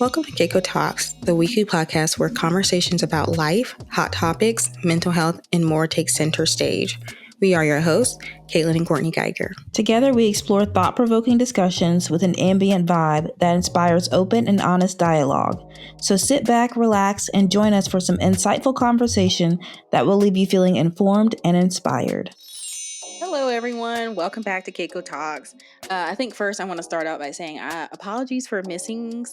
Welcome to CaCo Talks, the weekly podcast where conversations about life, hot topics, mental health, and more take center stage. We are your hosts, Catelyn and Courtney Geiger. Together, we explore thought-provoking discussions with an ambient vibe that inspires open and honest dialogue. So sit back, relax, and join us for some insightful conversation that will leave you feeling informed and inspired. Hello, everyone. Welcome back to CaCo Talks. I think first I want to start out by saying apologies for missing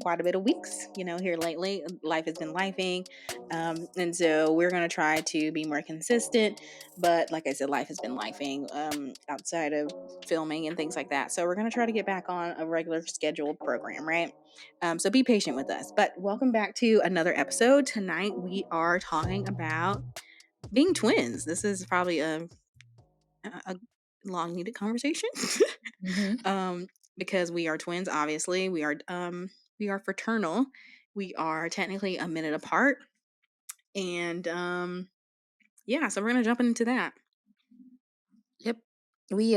quite a bit of weeks. Here lately, life has been lifing, and so we're going to try to be more consistent. But like I said, life has been lifing outside of filming and things like that. So we're going to try to get back on a regular scheduled program, right? So be patient with us. But welcome back to another episode. Tonight we are talking about being twins. This is probably a long needed conversation. Because we are twins. Obviously we are fraternal. We are technically a minute apart, and so we're gonna jump into that. Yep. We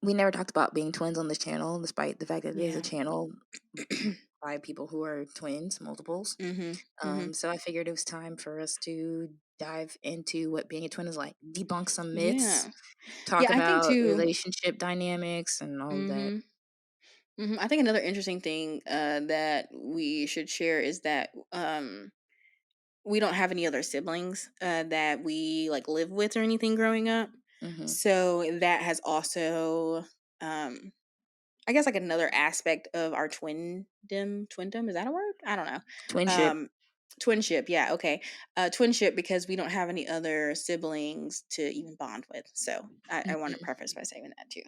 never talked about being twins on this channel, despite the fact that it is a channel by people who are twins, multiples. So I figured it was time for us to dive into what being a twin is like, debunk some myths, talk about relationship dynamics and all of that. I think another interesting thing that we should share is that we don't have any other siblings that we like live with or anything growing up. So that has also I guess like another aspect of our twindom, is that a word? I don't know. Twinship. Twinship, yeah, okay. Twinship, because we don't have any other siblings to even bond with. So I want to preface by saying that too.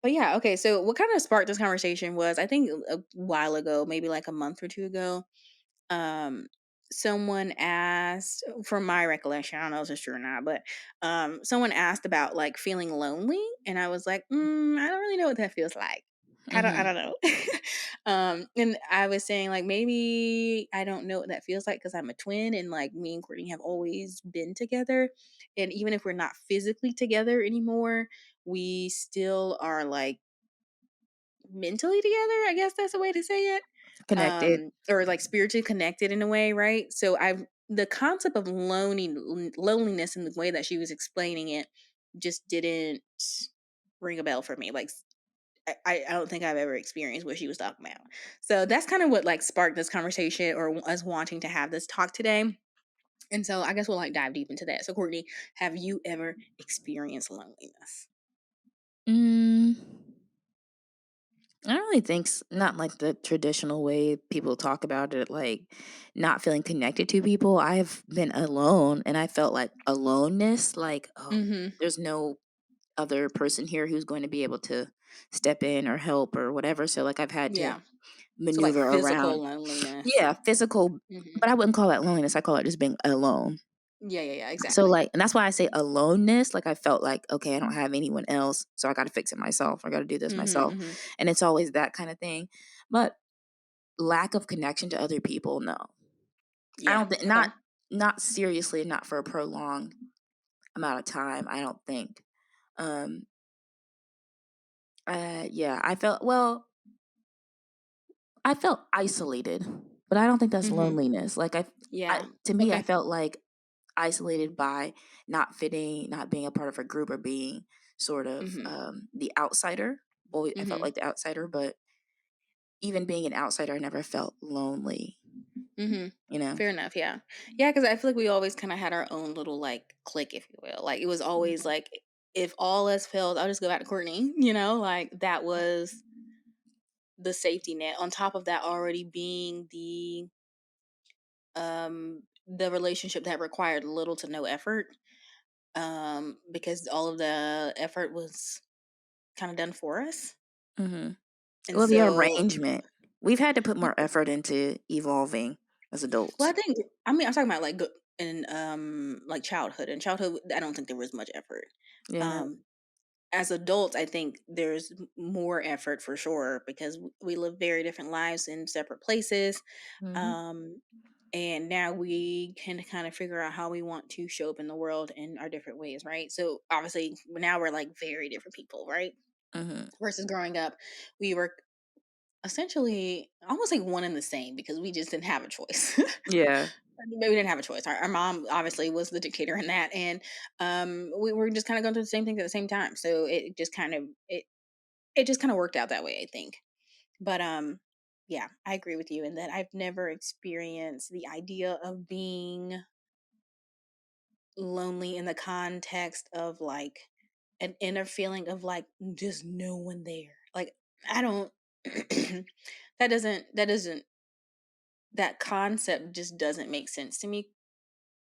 But yeah, okay. So what kind of sparked this conversation was, I think a while ago, maybe like a month or two ago, um, someone asked, from my recollection, I don't know if it's true or not, but someone asked about like feeling lonely, and I was like, I don't really know what that feels like. I don't know. And I was saying like maybe I don't know what that feels like because I'm a twin, and like me and Courtney have always been together, and even if we're not physically together anymore, we still are like mentally together. I guess that's a way to say it. Connected. Or like spiritually connected in a way, right? So the concept of loneliness in the way that she was explaining it just didn't ring a bell for me. Like I don't think I've ever experienced what she was talking about. So that's kind of what like sparked this conversation, or us wanting to have this talk today. And so I guess we'll like dive deep into that. So Courtney, have you ever experienced loneliness? I don't really think not like the traditional way people talk about it, like not feeling connected to people. I've been alone and I felt like aloneness, like, there's no other person here who's going to be able to step in or help or whatever. So like I've had to maneuver so like physical around. loneliness. Yeah, physical, but I wouldn't call that loneliness. I call it just being alone. Yeah, exactly. So like, and that's why I say aloneness. Like I felt like, okay, I don't have anyone else, so I got to fix it myself. I got to do this myself, and it's always that kind of thing. But lack of connection to other people, no, I don't think. Not seriously, not for a prolonged amount of time. I don't think. Yeah, I felt isolated, but I don't think that's loneliness. Like to me, I felt like isolated by not fitting, not being a part of a group, or being sort of the outsider. Well, I felt like the outsider, but even being an outsider, I never felt lonely. Fair enough. Yeah, because I feel like we always kind of had our own little like clique, if you will. Like it was always like, if all else failed, I'll just go back to Courtney. Like that was the safety net. On top of that, already being the relationship that required little to no effort, because all of the effort was kind of done for us. And well, the arrangement, we've had to put more effort into evolving as adults. Well, I'm talking about like in like childhood. In childhood, I don't think there was much effort. Yeah. As adults, I think there's more effort for sure, because we live very different lives in separate places. And now we can kind of figure out how we want to show up in the world in our different ways, right? So obviously now we're like very different people, right? Versus growing up, we were essentially almost like one and the same because we just didn't have a choice. Yeah. Maybe we didn't have a choice. Our mom obviously was the dictator in that, and we were just kind of going through the same things at the same time. So it just kind of worked out that way, I think. But yeah, I agree with you in that I've never experienced the idea of being lonely in the context of like an inner feeling of like just no one there. Like I don't that doesn't that concept just doesn't make sense to me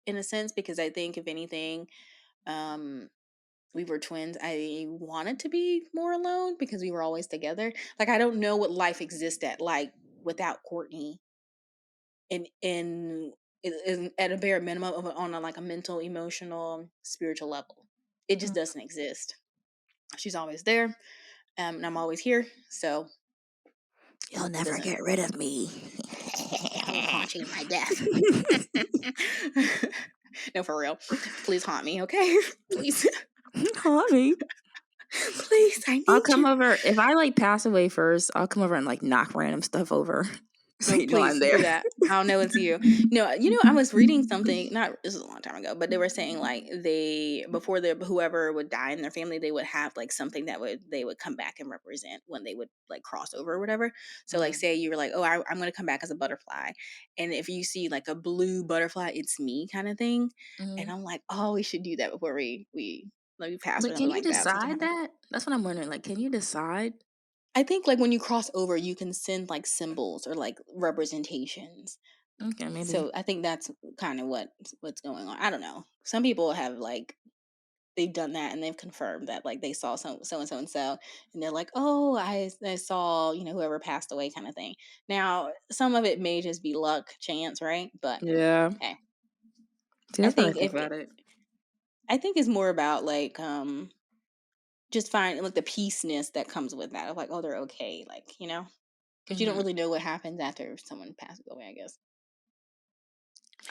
in a sense because I think if anything, um we were twins, I wanted to be more alone because we were always together. Like I don't know what life exists at like without Courtney in at a bare minimum on a like a mental, emotional, spiritual level. It just Mm. doesn't exist. She's always there, and I'm always here. So You'll it never doesn't. get rid of me. I will haunt you in my death. No, for real. Please haunt me, okay? Please, Haunt me. please. I I'll need come you. over if I like pass away first. I'll come over and like knock random stuff over, so Oh, you know I'm please there. do that. I'll know it's you. No, I was reading something. Not this is a long time ago, but they were saying like they before the whoever would die in their family, they would have like something that they would come back and represent when they would like cross over or whatever. So like, say you were like, oh, I'm going to come back as a butterfly, and if you see like a blue butterfly, it's me kind of thing. Mm-hmm. And I'm like, oh, we should do that before we like we pass or But something can you like that. Something decide happen. that? That's what I'm wondering. Like, can you decide? I think like when you cross over, you can send like symbols or like representations. Okay, maybe. So I think that's kind of what's going on. I don't know. Some people have like they've done that and they've confirmed that like they saw so and so and so and they're like, "Oh, I saw, whoever passed away kind of thing." Now, some of it may just be luck, chance, right? But Yeah. hey, See, I that's how I think think about it. I think it's more about like just find like the peaceness that comes with that of like, "Oh, they're okay," like, because you don't Mm-hmm. really know what happens after someone passes away, I guess.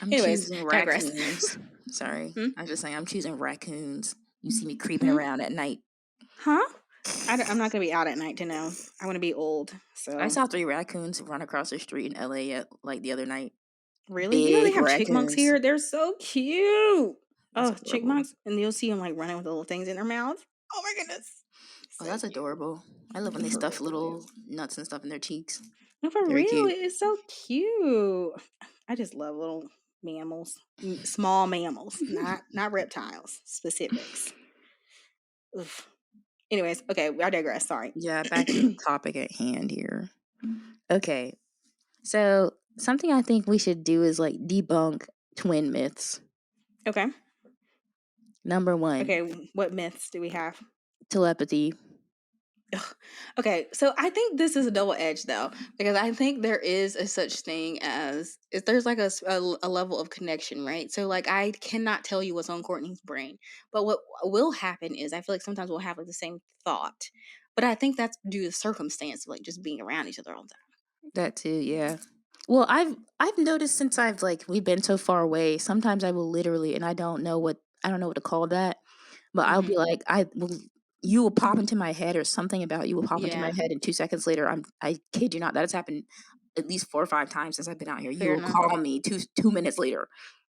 I'm Anyways, choosing digress. raccoons. Sorry, Hmm? I'm just saying I'm choosing raccoons. You see me creeping Hmm? around at night. Huh? I'm not gonna be out at night to know. I want to be old. I So saw 3 raccoons run across the street in LA at like the other night. really, they Big have chipmunks raccoons. here. They're so cute. That's Oh, adorable. chipmunks, and you'll see them like running with the little things in their mouths. Oh my goodness, Oh, so that's cute. adorable. I love when they For real, stuff for real. little nuts and stuff in their cheeks. No, for Very real, cute. it's so cute. I just love little mammals, small mammals, not reptiles. Specifics. Oof. Anyways, okay, I digress. Sorry. Yeah, back to the topic at hand here. Okay, so something I think we should do is like debunk twin myths. Okay. Number 1, Okay. What myths do we have? telepathy. Ugh. Okay, so I think this is a double edge though, because I think there is a such thing as if there's like a level of connection, right? So like I cannot tell you what's on Courtney's brain, but what will happen is I feel like sometimes we'll have like the same thought, but I think that's due to circumstance, like just being around each other all the time. That too, yeah. Well, I've noticed since we've been so far away. Sometimes I will literally, and I don't know what to call that, but I'll Hmm. be like, you will pop into my head, or something about you will pop into my Yeah, head, and 2 seconds later, I kid you not, that has happened at least 4 or 5 times since I've been out here. You fair will enough. call me two minutes later.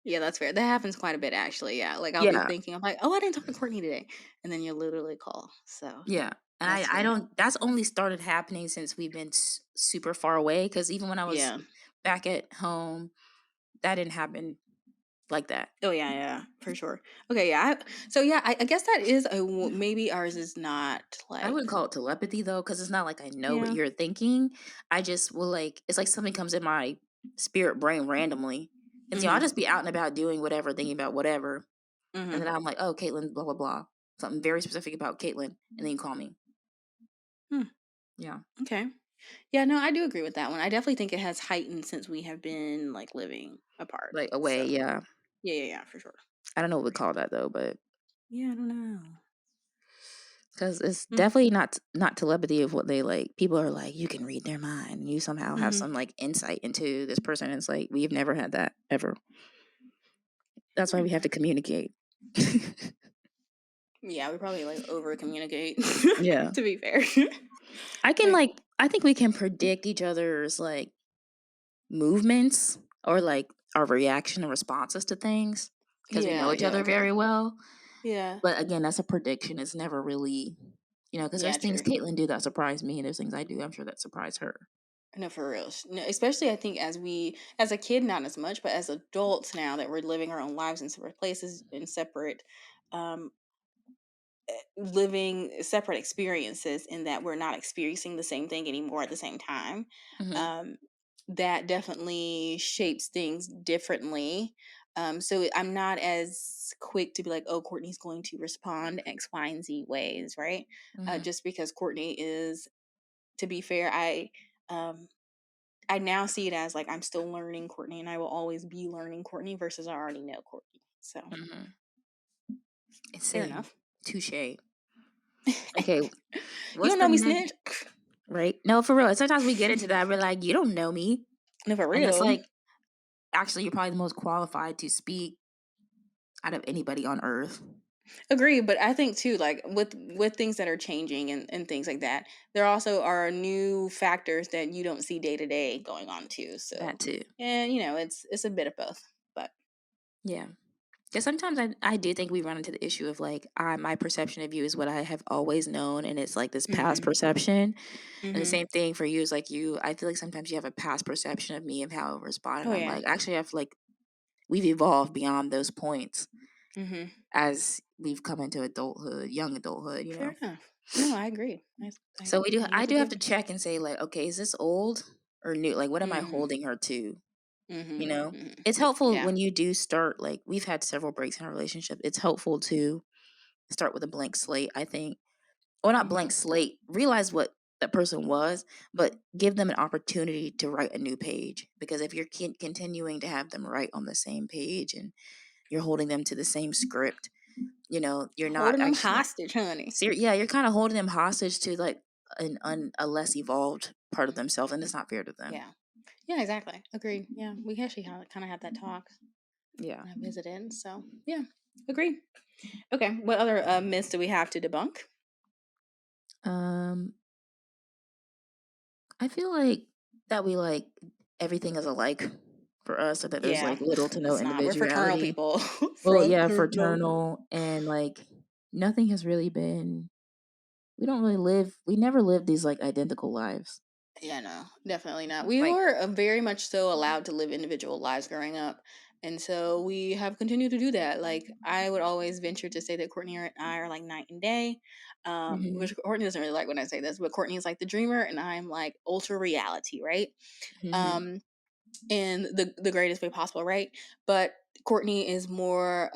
Yeah, that's fair. That happens quite a bit actually. Yeah, like I'll be Yeah, thinking, I'm like, oh, I didn't talk to Courtney today, and then you'll literally call. So yeah. And that's I fair. don't. That's only started happening since we've been super far away. Because even when I was Yeah. back at home, that didn't happen like that. Oh yeah, yeah, for sure. Okay, yeah. So yeah, I guess that is maybe ours is not I like wouldn't call it telepathy though, because it's not like I know what yeah. you're thinking. I just will like it's like something comes in my spirit brain randomly. And so I'll Mhm. just be out and about doing whatever, thinking about whatever. And Mhm. then I'm like, oh, Caitlin, blah, blah, blah. Something very specific about Caitlin. And then you call me. Hmm. Yeah. Okay. Yeah, no, I do agree with that one. I definitely think it has heightened since we have been like living apart. Like So away, yeah. yeah, yeah, yeah, for sure, I don't know what we for call sure. that though, but Yeah, I don't know. because it's Mm. definitely not telepathy of what they like. People are like, you can read their mind and you somehow have Mhm. some like insight into this person. And it's like, we've never had that ever. That's why we have to communicate. Yeah, we probably like over communicate. Yeah. To be fair. I can Like like I think we can predict each other's like movements or like our reaction and responses to things because we know Yeah, each yeah, other okay. very well. Yeah. But again, that's a prediction. It's never really, because there's Yeah, things true. Caitlyn do that surprise me, and there's things I do, I'm sure, that surprise her. No, for real. No, especially I think as a kid, not as much, but as adults now that we're living our own lives in separate places, in separate, um, living separate experiences, in that we're not experiencing the same thing anymore at the same time. Mm-hmm. Um, that definitely shapes things differently. So I'm not as quick to be like, oh, Courtney's going to respond X, Y, and Z ways, right? Mm-hmm. Just because Courtney is, to be fair, um, I now see it as like I'm still learning Courtney, and I will always be learning Courtney versus I already know Courtney. So Mm-hmm. It's fair same. enough. Touche. Okay, You what's don't the know me, next? snitch. Right? No, for real. Sometimes we get into that. We're like, you don't know me. No, for And it's real. like, actually, you're probably the most qualified to speak out of anybody on earth. Agree, but I think too, like with things that are changing and things like that, there also are new factors that you don't see day to day going on too. So, That too. and it's a bit of both. But Yeah. Because sometimes I do think we run into the issue of like, my perception of you is what I have always known. And it's like this past hmm perception. And the hmm same thing for you is like I feel like sometimes you have a past perception of me of how I respond. oh And I'm yeah. like, actually, I feel like we've evolved beyond those points hmm as we've come into adulthood, young adulthood. Fair enough. No, I agree. So I I would do have agree. to check and say like, okay, is this old or new? Like, what am I Mm-hmm. holding her to? Mm-hmm. Mm-hmm. It's helpful Yeah. when you do start, like, we've had several breaks in our relationship. It's helpful to start with a blank slate, I think. Or not Mm-hmm. blank slate, realize what that person was, but give them an opportunity to write a new page. Because if you're continuing to have them write on the same page and you're holding them to the same script, you're not Holding them actually, hostage, honey. yeah, you're kind of holding them hostage to like a less evolved part of themselves, and it's not fair to them. Yeah. Yeah, exactly. Agreed. Yeah, we actually kind of had that talk Yeah. when I visited. So yeah, agreed. Okay, what other myths do we have to debunk? Um, I feel like that we like everything is alike for us, so that there's Yeah, like little to no it's not. We're fraternal individuality. people. Well, yeah, Fraternal. fraternal, and like nothing has really been. We don't really live. We never lived these like identical lives. Yeah, no, definitely not. We Like, were very much so allowed to live individual lives growing up. And so we have continued to do that. Like, I would always venture to say that Courtney and I are like night and day. hmm Which Courtney doesn't really like when I say this, but Courtney is like the dreamer and I'm like ultra reality, right? hmm Um, in the greatest way possible, right? But Courtney is more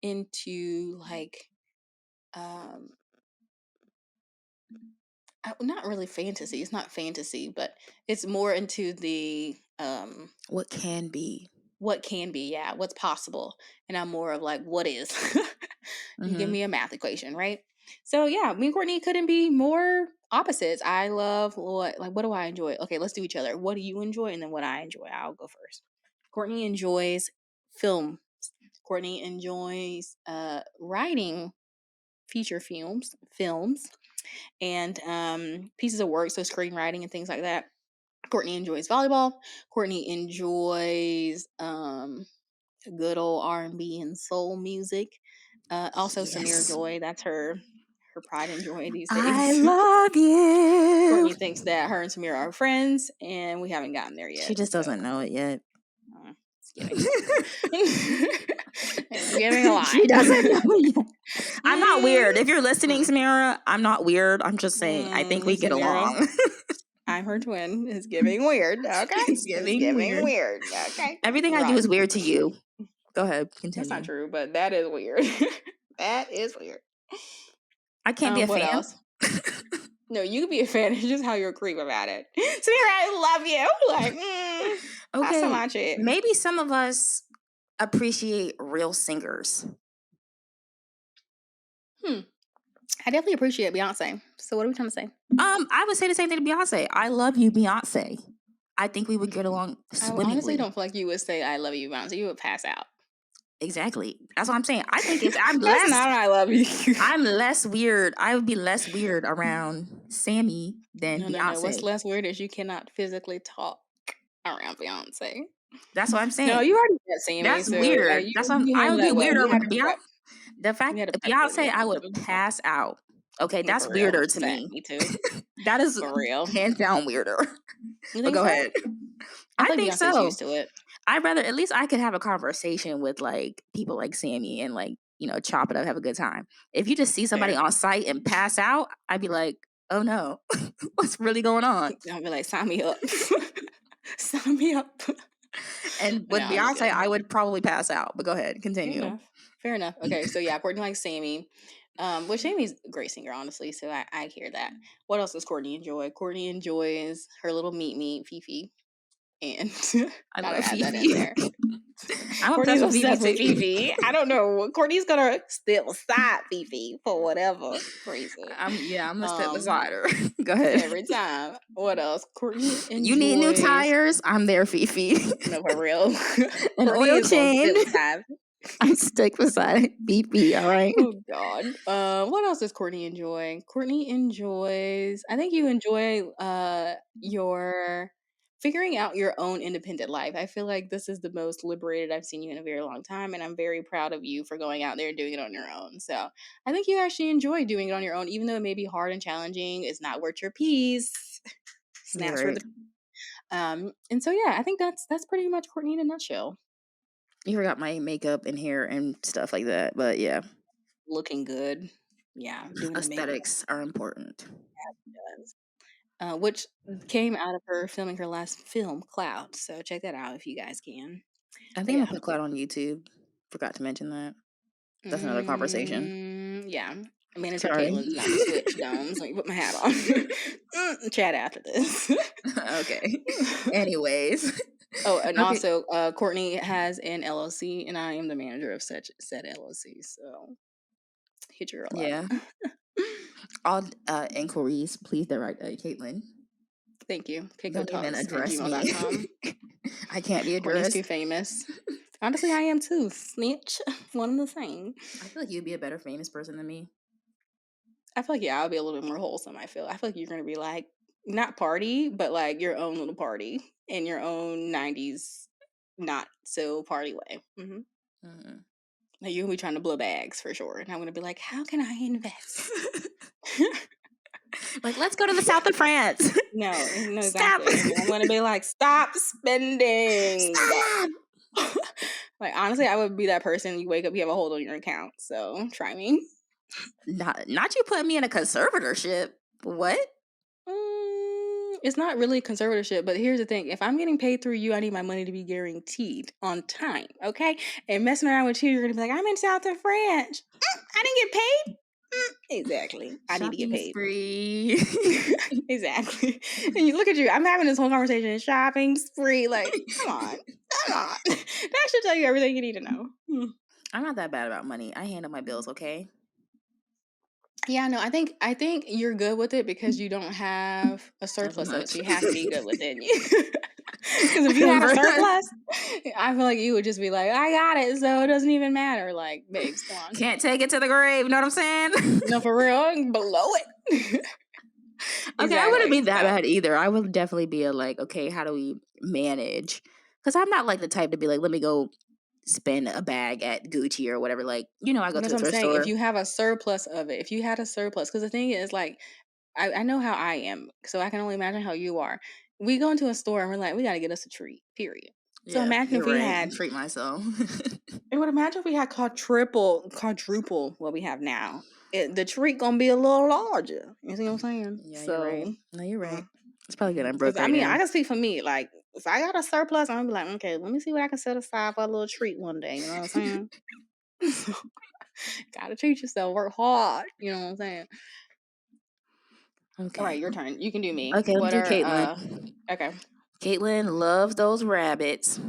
into like um not really fantasy. It's not fantasy, but it's more into the what can be. what can be, yeah, what's possible. And I'm more of like what is. You give hmm me a math equation, right? So yeah, me and Courtney couldn't be more opposites. I love what do I enjoy? Okay, let's do each other. What do you enjoy? And then what I enjoy. I'll go first. Courtney enjoys film. Courtney enjoys writing feature films and pieces of work, so screenwriting and things like that. Courtney enjoys volleyball. Courtney enjoys good old R&B and soul music. Also Samira Yes, Joy, that's her pride and joy these I days. love you. Courtney thinks that her and Samira are friends, and we haven't gotten there She yet. just So doesn't know it yet. it's giving. It's giving a lot. She doesn't know it yet. I'm not weird. If you're listening, Mm. Samira, I'm not weird. I'm just saying I think we get Samira, along. I'm her twin. It's giving weird. Okay. It's It's giving giving weird. weird. Okay. Everything I do is Wrong. weird to you. Go ahead, That's not continue. true, but that is weird. That is weird. I can't be a What fan. else? No, you can be a fan. It's just how you're creep about it. Samira, I love you. Like, not so Okay, much it. maybe some of us appreciate real singers. Hmm. I definitely appreciate Beyonce. So what are we trying to say? I would say the same thing to Beyonce. I love you, Beyonce. I think we would get along I honestly swimmingly. don't feel like you would say I love you, Beyonce. You would pass out. Exactly. That's what I'm saying. I think it's That's not I love you. I'm less weird. I would be less weird around Sammy than No. What's Beyonce. less weird is you cannot physically talk around Beyonce. That's what I'm saying. No, you already met Sammy, That's so weird. you That's you I handle would be that well. weirder You had around to Beyonce. prep. The You fact had to prep for Beyonce, I would Beyonce. pass out. Okay, that's For real. weirder to Same. me. Me too. That is For real. hands down weirder. You But think go so? ahead. I I feel like think Beyonce's so. used to it. I'd rather at least I could have a conversation with like people like Sammy and like, chop it up, have a good time. If you just see somebody Fair. on site and pass out, I'd be like, oh no, what's really going on? I'll be like, sign me up. Sign me up. And No, with I'm just Beyonce, kidding. I would probably pass out. But go ahead, Fair continue. enough. Fair enough. Okay, so yeah, Courtney likes Sammy. Which Sammy's a great singer, honestly. So I hear that. What else does Courtney enjoy? Courtney enjoys her little meat, Fifi. And I gotta love add that in Fifi. there. I'm Courtney's obsessed with Fifi obsessed with too. Fifi. I don't know. Courtney's gonna step aside Fifi for whatever reason. I'm gonna step beside her. Go ahead. Every time. What else? Courtney enjoys. You need new tires? I'm there, Fifi. No, for real. An Courtney oil is gonna change? step aside. I stick beside Fifi. All right. Oh God. What else does Courtney enjoy? Courtney enjoys. I think you enjoy your figuring out your own independent life. I feel like this is the most liberated I've seen you in a very long time, and I'm very proud of you for going out there and doing it on your own. So I think you actually enjoy doing it on your own, even though it may be hard and challenging. It's not worth your peace. Snaps for Right. the and so yeah, I think that's pretty much Courtney in a nutshell. You forgot my makeup and hair and stuff like that, but yeah, Looking good. Yeah, doing the makeup. aesthetics are important. Which came out of her filming her last film, Cloud. So check that out if you guys can. I But think I'm yeah. gonna put Cloud on YouTube. Forgot to mention that. That's another conversation. Yeah. Manager Sorry. Catelyn's about to switch domes. Let me put my hat on. Chat after this. Okay. Anyways. Oh, and Okay. also Courtney has an LLC, and I am the manager of said LLC. So hit your girl Yeah. All inquiries, please direct Catelyn. Thank you. CaCo Don't even Talks at address me. gmail.com. I can't be Courtney's addressed. too famous. Honestly, I am too. Snitch. One and the same. I feel like you'd be a better famous person than me. I feel like I'll be a little bit more wholesome. I feel like you're gonna be like not party, but like your own little party in your own '90s, not so party way. Like you'll be trying to blow bags for sure, and I'm gonna be like, how can I invest? Like, let's go to the south of France. No, Stop. exactly. I'm gonna be like, stop spending. Stop. Like honestly, I would be that person. You wake up, you have a hold on your account. So try me. Not you putting me in a conservatorship. What? It's not really conservatorship, but here's the thing. If I'm getting paid through you, I need my money to be guaranteed on time, okay? And messing around with you, you're going to be like, I'm in South of France. I didn't get paid. Exactly. I need to get paid. Spree. Exactly. And you look at you. I'm having this whole conversation. Shopping spree. Like, come on. That should tell you everything you need to know. I'm not that bad about money. I handle my bills, okay? Yeah, no, I think you're good with it because you don't have a surplus of it, so you have to be good with it. Because if you had a surplus, I feel like you would just be like, I got it, so it doesn't even matter. Like, babes, come on. Can't take it to the grave, you know what I'm saying? No, for real, below it. Okay, I wouldn't be that bad either. I would definitely be okay, how do we manage? Because I'm not like the type to be like, let me go spend a bag at Gucci or whatever. Like, I go to the thrift store. If you have a surplus of it, if you had a surplus, because the thing is, like, I know how I am, so I can only imagine how you are. We go into a store and we're like, we got to get us a treat, period. So imagine if we had treat myself. Imagine if we had quadruple what we have now. The treat gonna be a little larger. You see what I'm saying? Yeah, so, you're right. No, you're right. It's probably good I'm broke right now. I can speak for me. Like, if I got a surplus, I'm gonna be like, okay, let me see what I can set aside for a little treat one day. You know what I'm saying? Gotta treat yourself. Work hard. You know what I'm saying? Okay. All right, your turn. You can do me. Okay, let's do Catelyn. Okay. Catelyn loves those rabbits.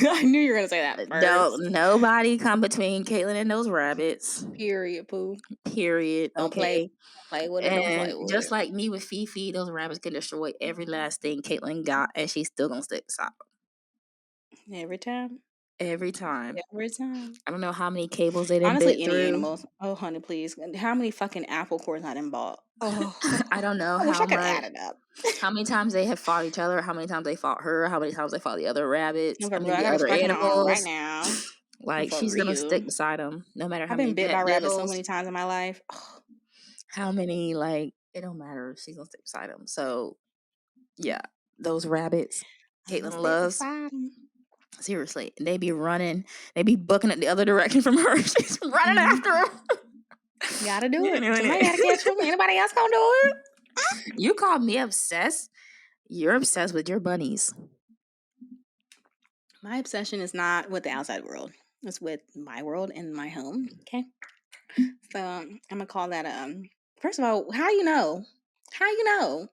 I knew you were gonna say that first. Nobody come between Catelyn and those rabbits. Period, poo. Period. Don't okay. Play with it. Don't play with just it. like me with Fifi, those rabbits can destroy every last thing Catelyn got, and she's still gonna stick beside them. Every time. Every time. Every time. I don't know how many cables they done bit Honestly, any through. animals. Oh, honey, please. How many fucking apple cores I done bought? Oh, I don't know I wish I how could much, add it up. how many times they have fought each other, how many times they fought her, how many times they fought the other rabbits, For I mean real, I the gotta other scratch my arm right animals. now. Like, For she's gonna real. stick beside them no matter how I've many been bit by vet rabbits so bills, many times in my life. how many, like, it don't matter. She's gonna stick beside them. So, yeah, those rabbits I'm gonna Catelyn stick loves. beside 'em. Seriously, they be running, they be booking it the other direction from her. She's running after him. Gotta do You it. doing Somebody it. gotta catch them. Anybody else gonna do it? You called me obsessed. You're obsessed with your bunnies. My obsession is not with the outside world. It's with my world and my home. Okay. So I'm gonna call that first of all, how you know? How you know?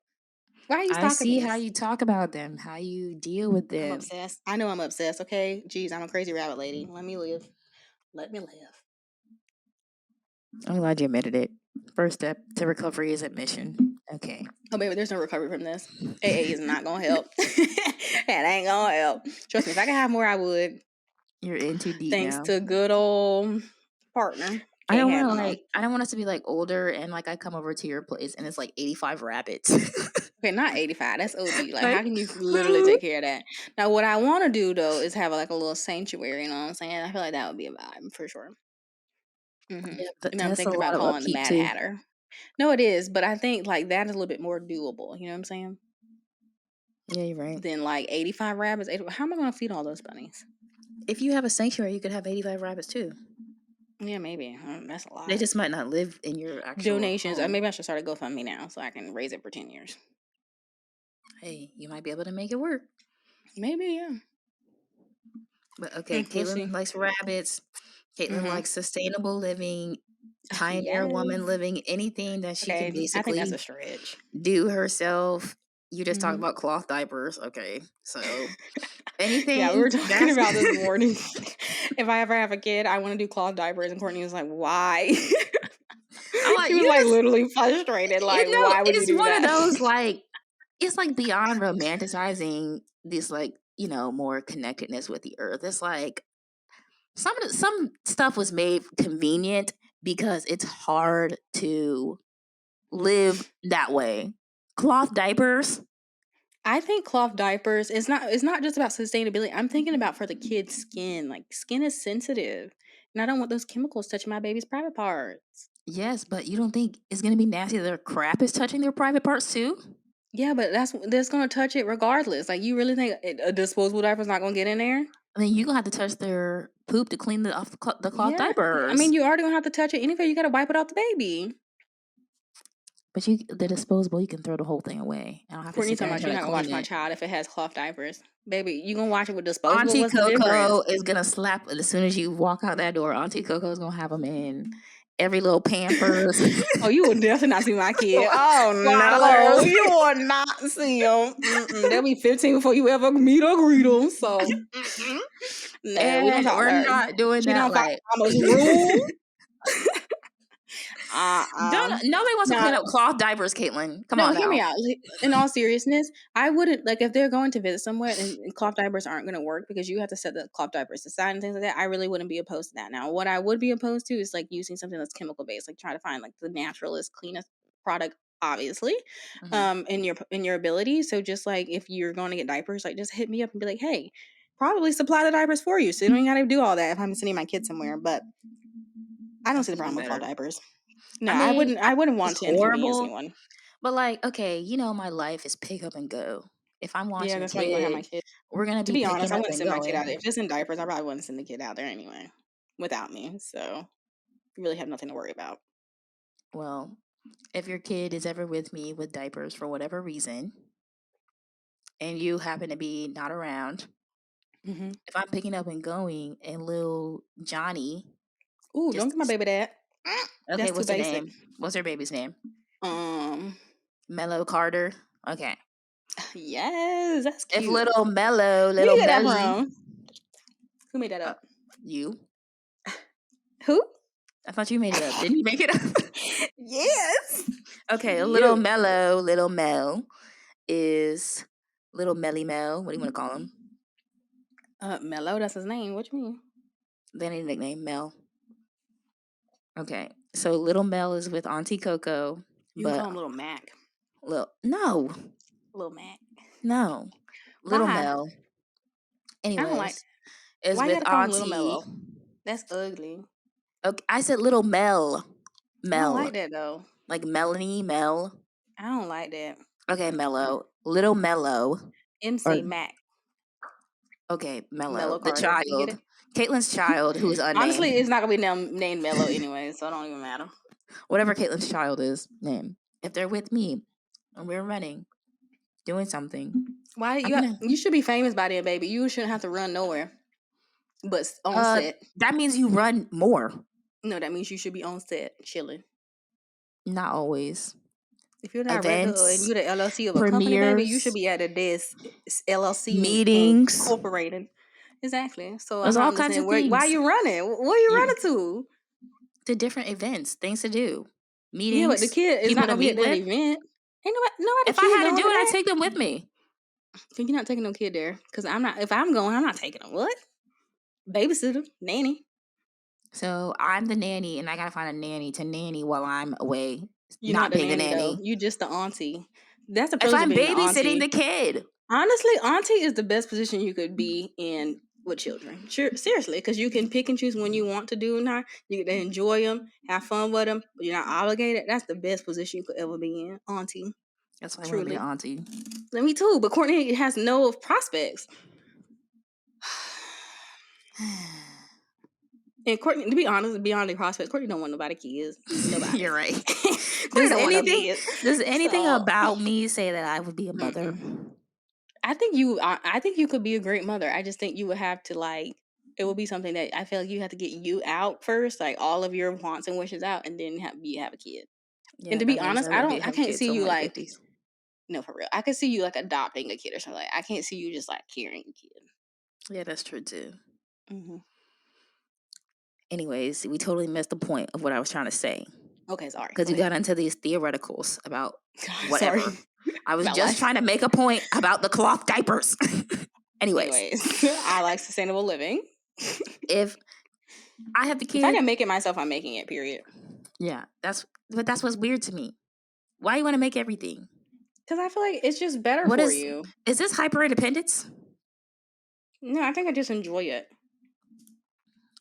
Why are you I stalking see me? how you talk about them, how you deal with I'm them. obsessed. I know I'm obsessed, okay? Jeez, I'm a crazy rabbit lady. Let me live. Let me live. I'm glad you admitted it. First step to recovery is admission. Okay. Oh baby, there's no recovery from this. AA is not gonna help. It ain't gonna help. Trust me, if I could have more, I would. You're in too deep Thanks now. to good old partner. I Can't don't have want no to more. I don't want us to be like older and like I come over to your place and it's like 85 rabbits. Okay, not 85. That's OD. Like, how Like, can you literally take care of that? Now, what I want to do though is have like a little sanctuary. You know what I'm saying? I feel like that would be a vibe for sure. yeah, And I'm that's a thinking lot about of calling the upkeep Mad too. Hatter. No, it is, but I think like that is a little bit more doable. You know what I'm saying? Yeah, you're right. Than like 85 rabbits. How am I gonna feed all those bunnies? If you have a sanctuary, you could have 85 rabbits too. Yeah, maybe. That's a lot. They just might not live in your actual Donations. home. Maybe I should start a GoFundMe now so I can raise it for 10 years. Hey, you might be able to make it work. Maybe, yeah. But okay, We'll Catelyn see. likes rabbits. Catelyn likes sustainable living, pioneer woman Yes. living, anything that she can Okay, I think that's basically a stretch. do herself. You just talked Mhm. about cloth diapers. Okay, so Yeah, we were anything talking that's about this morning. If I ever have a kid, I want to do cloth diapers. And Courtney was like, why? I'm like, She was you like just, literally frustrated. you Like, know, why would you it's do one of that? those like, it's like beyond romanticizing this, like, you know, more connectedness with the earth. It's like some stuff was made convenient because it's hard to live that way. Cloth diapers. I think cloth diapers is not. It's not just about sustainability. I'm thinking about for the kid's skin. Like, skin is sensitive, and I don't want those chemicals touching my baby's private parts. Yes, but you don't think it's gonna be nasty that their crap is touching their private parts too? Yeah, but that's gonna touch it regardless. Like, you really think a disposable diaper's not gonna get in there? I mean, you're gonna have to touch their poop to clean off the cloth Yeah, I mean, diapers. you already gonna have to touch it anyway. You gotta wipe it off the baby. But the disposable, you can throw the whole thing away. I don't have to Courtney sit there talking and about try you're to not gonna clean watch my it. child if it has cloth diapers, baby. You gonna watch it with disposable? Auntie What's the difference? Coco is gonna slap as soon as you walk out that door. Auntie Coco is gonna have them in every little Pampers, Oh, you will definitely not see my kid. Oh no, swaddlers. you will not see them. They'll be 15 before you ever meet or greet them. So, no, we don't And talk to we're her. not doing She that. don't follow Like, mama's rule. nobody wants to No, clean up cloth diapers, Caitlin. Come no, on hear now. me out. In all seriousness, I wouldn't like if they're going to visit somewhere and cloth diapers aren't going to work because you have to set the cloth diapers aside and things like that. I really wouldn't be opposed to that. Now, what I would be opposed to is like using something that's chemical based, like try to find like the naturalist, cleanest product, obviously, Mhm. in your ability. So just like if you're going to get diapers, like just hit me up and be like, hey, probably supply the diapers for you, so you don't got to do all that if I'm sending my kids somewhere. But I don't That's see the even problem with cloth better. diapers. No, I I mean, wouldn't. I I wouldn't think want it's to inconvenience horrible, anyone. but like, okay, you know, my life is pick up and go. If I'm Yeah, watching that's why you're gonna have my kids, kid. we're gonna To be be honest, picking I up wouldn't and send my kid out there. going. If it's in diapers, I probably wouldn't send the kid out there anyway without me. So you really have nothing to worry about. Well, if your kid is ever with me with diapers for whatever reason, and you happen to be not around, Mm-hmm. if I'm picking up and going, and little Johnny Ooh, don't just get my baby that. okay, That's too what's her basic. name? What's her baby's name? Um, Mellow Carter. Okay. yes, that's If cute. little Mellow, Who little you get that Melly, from? Who made that uh, up? you. Who? I thought you made it up. Didn't you make it up? Yes, Okay, a little you. Mellow, little Mel is little Melly Mel. What do you want to call him? Mello, that's his name. What you mean? They need a nickname, Mel. Okay, so little Mel is with Auntie Coco, You can but call him Little Mac. Little Mac. no, little Why? Mel. I don't like Anyways, that. is Why you with gotta call him Little Auntie. Mello? That's ugly. Okay, I said little Mel. I don't like that though. Like Melanie, Mel. I don't like that. Okay, Mello. Little Mello. MC Mac. Okay, Mello. Mello The Carter. You get child. it? Caitlyn's child, who is unnamed. Honestly, it's not gonna be named Mello anyway, so it don't even matter. Whatever Caitlyn's child is, name. If they're with me and we're running, doing something. Why you should be famous by then, baby. You shouldn't have to run nowhere. But on set. That means you run more. No, that means you should be on set, chilling. Not always. If you're not regular and you're the LLC of a premieres, company, baby, you should be at a desk, LLC meetings, incorporated. Exactly. So there's I'm all kinds of things. why are you running? What are you running to? To different events, things to do, meetings. Yeah, but the kid is not gonna be at that event. Ain't nobody. If I had to do it, I'd take them with me. So you're not taking no kid there, because I'm not. If I'm going, I'm not taking them. What? Babysitter, nanny. So I'm the nanny, and I gotta find a nanny to nanny while I'm away. You're not being the nanny. You just the auntie. That's the privilege if I'm of being babysitting the kid. Honestly, auntie is the best position you could be in with children. Sure, seriously, because you can pick and choose when you want to do them. You get to enjoy them, have fun with them, but you're not obligated. That's the best position you could ever be in, auntie. That's why I want to be an auntie. Me too, but Courtney has no prospects. And Courtney, to be honest, beyond the prospects, Courtney don't want nobody kids. Nobody. You're right. Does anything about me say that I would be a mother? I think you could be a great mother. I just think you would have to it will be something that I feel like you have to get you out first, like all of your wants and wishes out, and then have a kid. Yeah, and to be honest, I can't see you like 50s. No, for real. I could see you like adopting a kid or something. I can't see you just like carrying a kid. Yeah, that's true too. Mm-hmm. Anyways, we totally missed the point of what I was trying to say. Okay, sorry. Because you got into these theoreticals about whatever. Sorry. I was just trying to make a point about the cloth diapers. Anyways, I like sustainable living. If I have the kid, if I can make it myself, I'm making it. Period. Yeah, that's what's weird to me. Why do you want to make everything? Because I feel like it's just better for you. Is this hyper independence? No, I think I just enjoy it.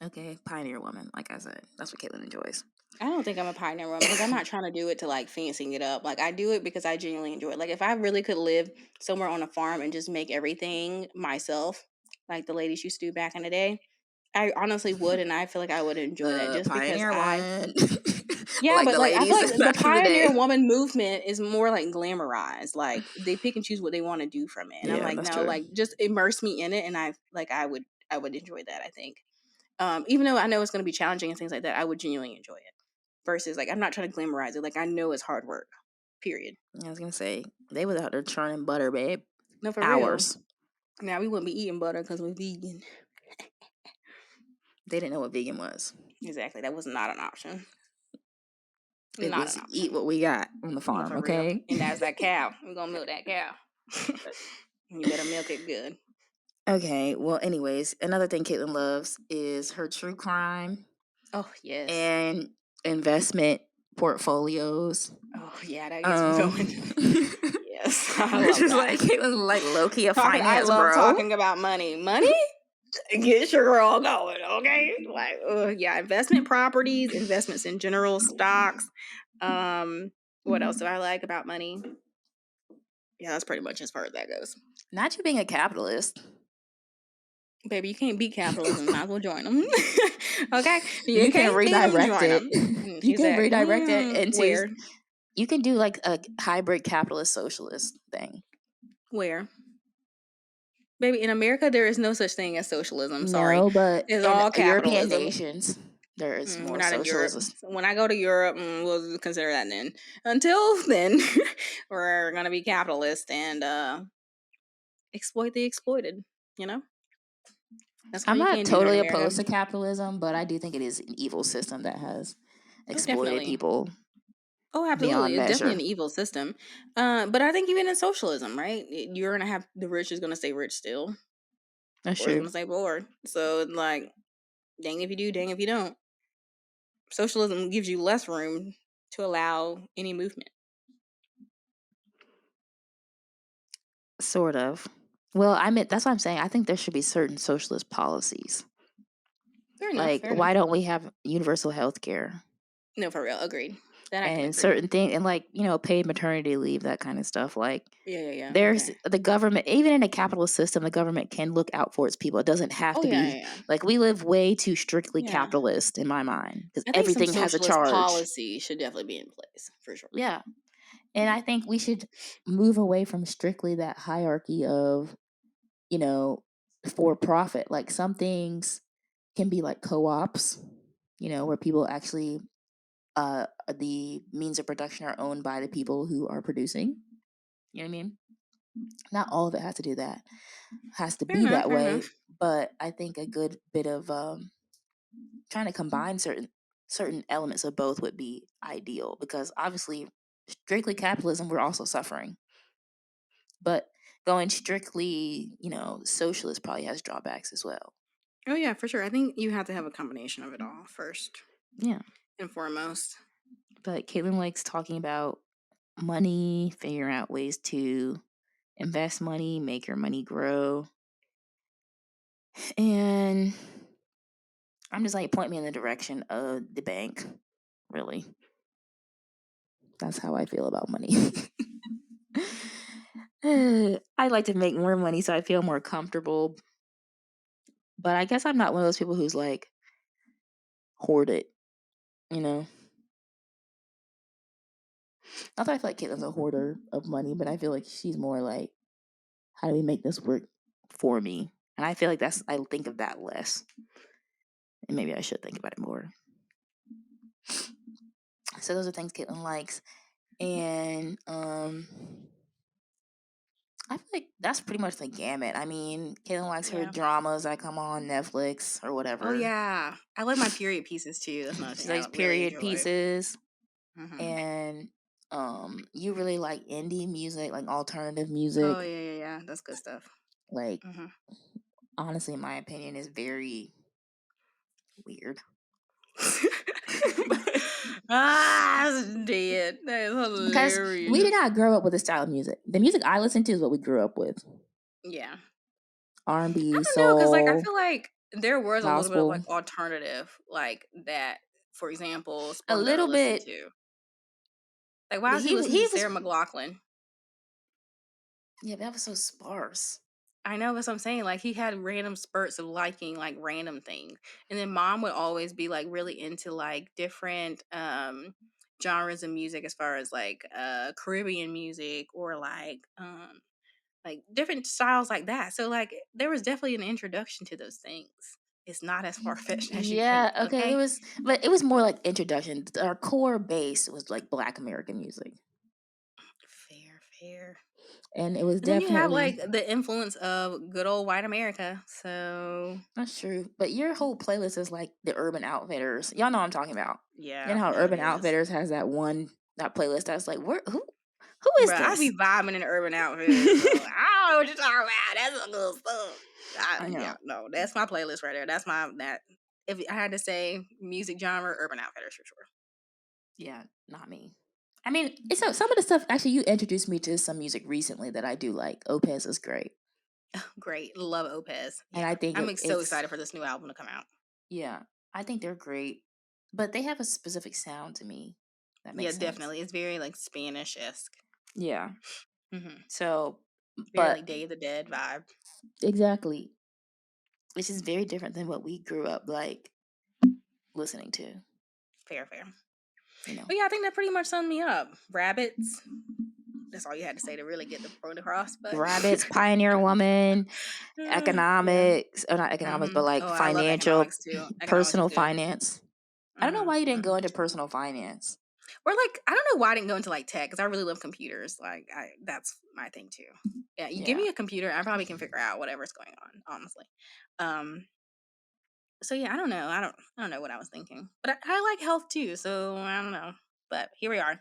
Okay, pioneer woman. Like I said, that's what Catelyn enjoys. I don't think I'm a pioneer woman because I'm not trying to do it to like fancying it up. Like I do it because I genuinely enjoy it. Like if I really could live somewhere on a farm and just make everything myself, like the ladies used to do back in the day, I honestly would, and I feel like I would enjoy that just pioneer because woman. Yeah, like but like I feel like the pioneer woman movement is more like glamorized. Like they pick and choose what they want to do from it, and I'm like, no, true. Like just immerse me in it, and I would enjoy that. I think. Even though I know it's going to be challenging and things like that, I would genuinely enjoy it. Versus, like, I'm not trying to glamorize it. Like, I know it's hard work. Period. I was going to say, they was out there churning butter, babe. No, for hours. Real. Now, we wouldn't be eating butter because we're vegan. They didn't know what vegan was. Exactly. That was not an option. It was eat what we got on the farm, no, okay? Real. And that's that cow. We're going to milk that cow. You better milk it good. Okay, well, anyways, another thing Catelyn loves is her true crime. Oh, yes. And investment portfolios. Oh, yeah, that gets me going. Yes. I love that. Like, Catelyn like low-key a finance bro. I love talking about money. Money? Get your girl going, okay? Like, yeah, investment properties, investments in general, stocks. What else do I like about money? Yeah, that's pretty much as far as that goes. Not you being a capitalist. Baby, you can't beat capitalism. Might as well join them. Okay? You can redirect it. You can redirect it into... Where? You can do like a hybrid capitalist socialist thing. Where? Baby, in America, there is no such thing as socialism. Sorry. No, but it's all capitalism. European nations, there is more not socialism. In Europe. When I go to Europe, we'll consider that then. Until then, we're going to be capitalist and exploit the exploited, you know? I'm not totally opposed to capitalism, but I do think it is an evil system that has exploited people. Oh, absolutely. It's definitely an evil system. But I think even in socialism, right? You're going to have the rich is going to stay rich still. That's Or it's true. gonna say bored. So it's like, dang if you do, dang if you don't. Socialism gives you less room to allow any movement. Sort of. Well, I mean, that's what I'm saying. I think there should be certain socialist policies. Fair enough. Like, Fair enough. why don't we have universal health care? No, for real. Agreed. That I can And agree. certain things, and like, paid maternity leave, that kind of stuff. Like, Yeah. there's Okay. the government, even in a capitalist system, the government can look out for its people. It doesn't have Oh to yeah, be yeah. like we live way too strictly Yeah. capitalist in my mind because I think some everything has a socialist charge. policy should definitely be in place for sure. Yeah. And I think we should move away from strictly that hierarchy of, for profit. Like some things can be like co-ops, where people actually, the means of production are owned by the people who are producing. You know what I mean? Not all of it has to do that. Has to Fair be enough. that Fair way. enough. But I think a good bit of trying to combine certain elements of both would be ideal because obviously strictly capitalism we're also suffering. But going strictly, socialist probably has drawbacks as well. Oh yeah, for sure. I think you have to have a combination of it all first Yeah. and foremost. But Caitlin likes talking about money, figuring out ways to invest money, make your money grow. And I'm just like, point me in the direction of the bank, really. That's how I feel about money. I like to make more money so I feel more comfortable. But I guess I'm not one of those people who's like hoard it, Not that I feel like Caitlin's a hoarder of money, but I feel like she's more like, how do we make this work for me? And I feel like I think of that less. And maybe I should think about it more. So those are things Caitlin likes. And I feel like that's pretty much the gamut. I mean, Caitlin likes her dramas that come on Netflix or whatever. Oh yeah, I like my period pieces too. That's another She thing I likes really period enjoy. pieces. Mm-hmm. And you really like indie music, like alternative music. Oh yeah. That's good stuff. Like, honestly, in my opinion, is very weird. That's dead. That is hilarious. Because we did not grow up with this style of music. The music I listen to is what we grew up with. Yeah. R&B, I don't soul, know, because like I feel like there was a little bit of gospel. like alternative, like that. For example, A little bit. to. Like, why was he listening to Sarah McLachlan? Yeah, that was so sparse. I know, that's what I'm saying. Like, he had random spurts of liking like random things, and then mom would always be like really into like different genres of music, as far as like Caribbean music or like different styles like that. So like there was definitely an introduction to those things. It's not as far fetched as you think. Okay. It was more like introduction. Our core base was like Black American music. Fair. And it was But then definitely, you have like the influence of good old white America. So that's true. But your whole playlist is like the Urban Outfitters. Y'all know what I'm talking about. Yeah. You know how Urban Outfitters has that playlist that's like, who is this? I be vibing in the Urban Outfitters. So I don't know what you're talking about. That's a little stuff. I know. Yeah, no, that's my playlist right there. That's if I had to say music genre, Urban Outfitters for sure. Yeah, not me. I mean, some of the stuff, actually, you introduced me to some music recently that I do like. Opez is great. Great. Love Opez. Yeah. And I think I'm so excited for this new album to come out. Yeah, I think they're great. But they have a specific sound to me. That makes sense. Definitely. It's very like Spanish-esque. Yeah. Mm-hmm. So, very like Day of the Dead vibe. Exactly. Which is very different than what we grew up like listening to. Fair. But yeah, I think that pretty much summed me up. Rabbits. That's all you had to say to really get the point across. But Rabbits, Pioneer Woman, economics. Or not economics, but like financial, personal finance. I don't know why you didn't go into personal finance. Or like, I don't know why I didn't go into like tech, because I really love computers. Like, that's my thing too. Yeah, give me a computer, I probably can figure out whatever's going on, honestly. So yeah, I don't know. I don't know what I was thinking, but I like health too. So I don't know. But here we are.